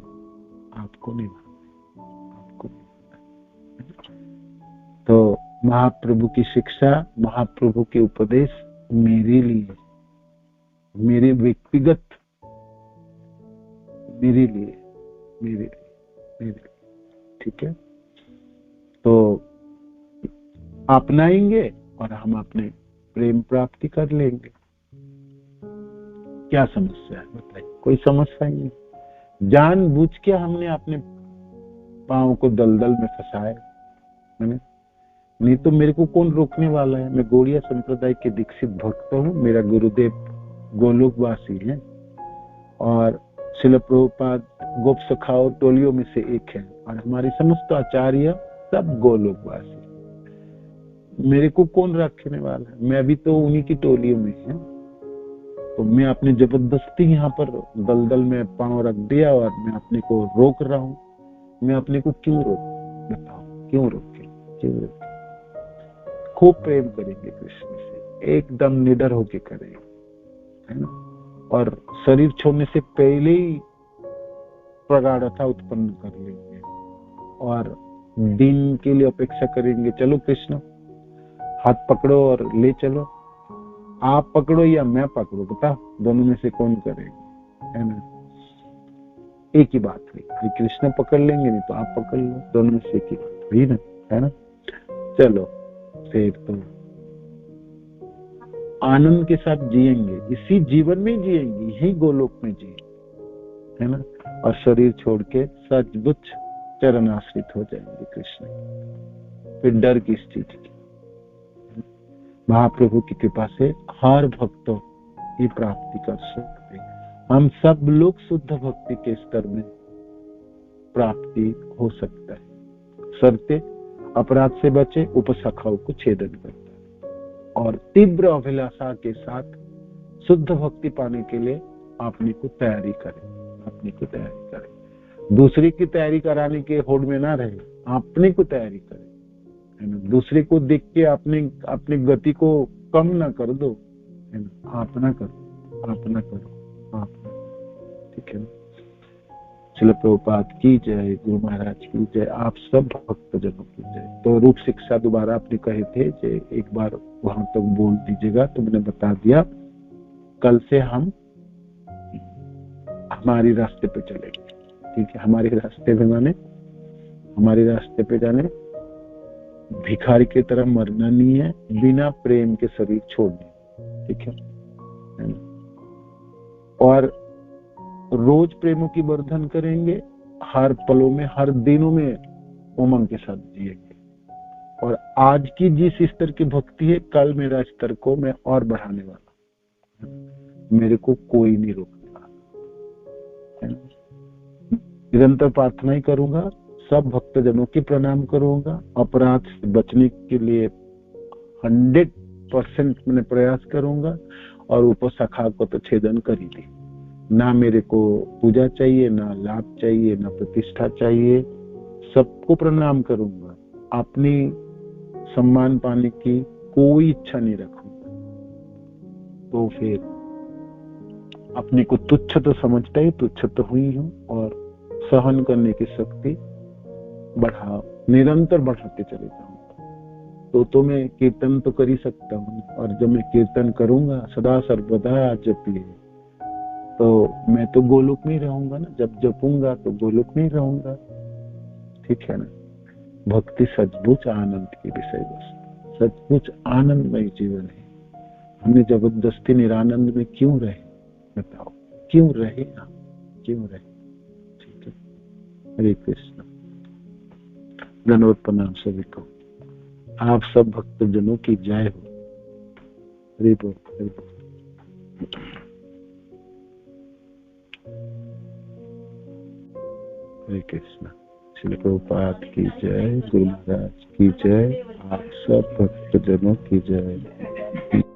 आपको निभाना है, आपको निभाना है। तो महाप्रभु की शिक्षा, महाप्रभु के उपदेश मेरे लिए, मेरे व्यक्तिगत, मेरे लिए, मेरे लिए, मेरे लिए, ठीक है? तो अपनाएंगे और हम अपने प्रेम प्राप्ति कर लेंगे। क्या समस्या है बताइए? कोई समस्या ही नहीं। जानबूझ के हमने अपने पांव को दलदल में फंसाए, है ना? नहीं तो मेरे को कौन रोकने वाला है? मैं गौड़िया संप्रदाय के दीक्षित भक्त हूँ। मेरा गुरुदेव गोलोकवासी है और श्रील प्रभुपाद गोप सखाओ टोलियों में से एक है और हमारे समस्त आचार्य सब गोलोकवासी। मेरे को कौन रखने वाला है? मैं भी तो उन्हीं की टोलियों में है। तो मैं अपने जबरदस्ती यहाँ पर दलदल में पांव रख दिया और मैं अपने को रोक रहा हूँ। मैं अपने को क्यों रोक? बताओ क्यों रोके? क्यों रोके? खूब प्रेम करेंगे कृष्ण से, एकदम निडर होके करेंगे, है ना? और शरीर छोड़ने से पहले ही प्रगाढ़ता उत्पन्न कर लेंगे और दिन के लिए अपेक्षा करेंगे। चलो कृष्ण हाथ पकड़ो और ले चलो, आप पकड़ो या मैं पकड़ो, बता दोनों में से कौन करेगा, है ना? एक ही बात हुई, कृष्ण पकड़ लेंगे, नहीं तो आप पकड़ लो, दोनों में से एक ही बात हुई ना, है ना? चलो फिर तो आनंद के साथ जिएंगे, इसी जीवन में जिएंगे, यही गोलोक में जिएंगे, है ना? और शरीर छोड़ के सचमुच चरणाश्रित हो जाएंगे कृष्ण। फिर डर किस चीज की? महाप्रभु की कृपा से हर भक्त की प्राप्ति कर सकते हैं। हम सब लोग शुद्ध भक्ति के स्तर में प्राप्ति हो सकता है, शर्ते अपराध से बचे, उपशाखाओं को छेदन करता है और तीव्र अभिलाषा के साथ शुद्ध भक्ति पाने के लिए अपने को तैयारी करें, अपने को तैयारी करें। दूसरे की तैयारी कराने के होड़ में ना रहे, अपने को तैयारी करें, है ना? दूसरे को देख के अपने गति को कम ना कर दो, है ना? अपना करो, अपना करो, अपना, ठीक है ना? श्रील प्रभुपाद की जय, गुरु महाराज की जय, आप सब भक्तजनों की जय। तो रूप शिक्षा दोबारा आपने कहे थे, एक बार वहां तक बोल दीजिएगा, तो मैंने बता दिया। कल से हम हमारी रास्ते पे चलेंगे, ठीक है? हमारे रास्ते पे माने हमारे रास्ते पे जाने, भिखारी की तरह मरना नहीं है, बिना प्रेम के शरीर छोड़ने, ठीक है ना? और रोज प्रेमों की वर्धन करेंगे, हर पलों में, हर दिनों में उमंग के साथ जिएंगे। और आज की जिस स्तर की भक्ति है, कल मेरा स्तर को मैं और बढ़ाने वाला, मेरे को कोई नहीं रोकने वाला। निरंतर प्रार्थना ही करूंगा, सब भक्तजनों की प्रणाम करूंगा, अपराध से बचने के लिए 100% मैंने प्रयास करूंगा और उपशाखा को तो छेदन कर ही दी। ना मेरे को पूजा चाहिए, ना लाभ चाहिए, ना प्रतिष्ठा चाहिए, सबको प्रणाम करूंगा, अपनी सम्मान पाने की कोई इच्छा नहीं रखूंगा। तो फिर अपने को तुच्छ तो समझता ही, तुच्छ तो हुई हूं, और सहन करने की शक्ति बढ़ाओ, निरंतर बढ़ाते चले जाऊंगा। तो मैं कीर्तन तो कर ही सकता हूँ, और जब मैं कीर्तन करूंगा सदा सर्वदा जपिए, तो मैं तो गोलोक में ही रहूंगा ना। जब जपूंगा तो गोलोक में ही रहूंगा, ठीक है ना? भक्ति सचमुच आनंद की विषय वस्तु, सचमुच आनंदमय जीवन है। हमने जबरदस्ती निरानंद में क्यों रहे? बताओ क्यों रहे हम, क्यों रहे? ठीक है, हरे कृष्ण। धन्यवाद, प्रणाम सभी को। आप सब भक्तजनों की जय हो। हरि बोल, हरि बोल। हरे कृष्ण। श्री प्रभुपाद की जय, गुरु महाराज की जय, आप सब भक्तजनों की जय।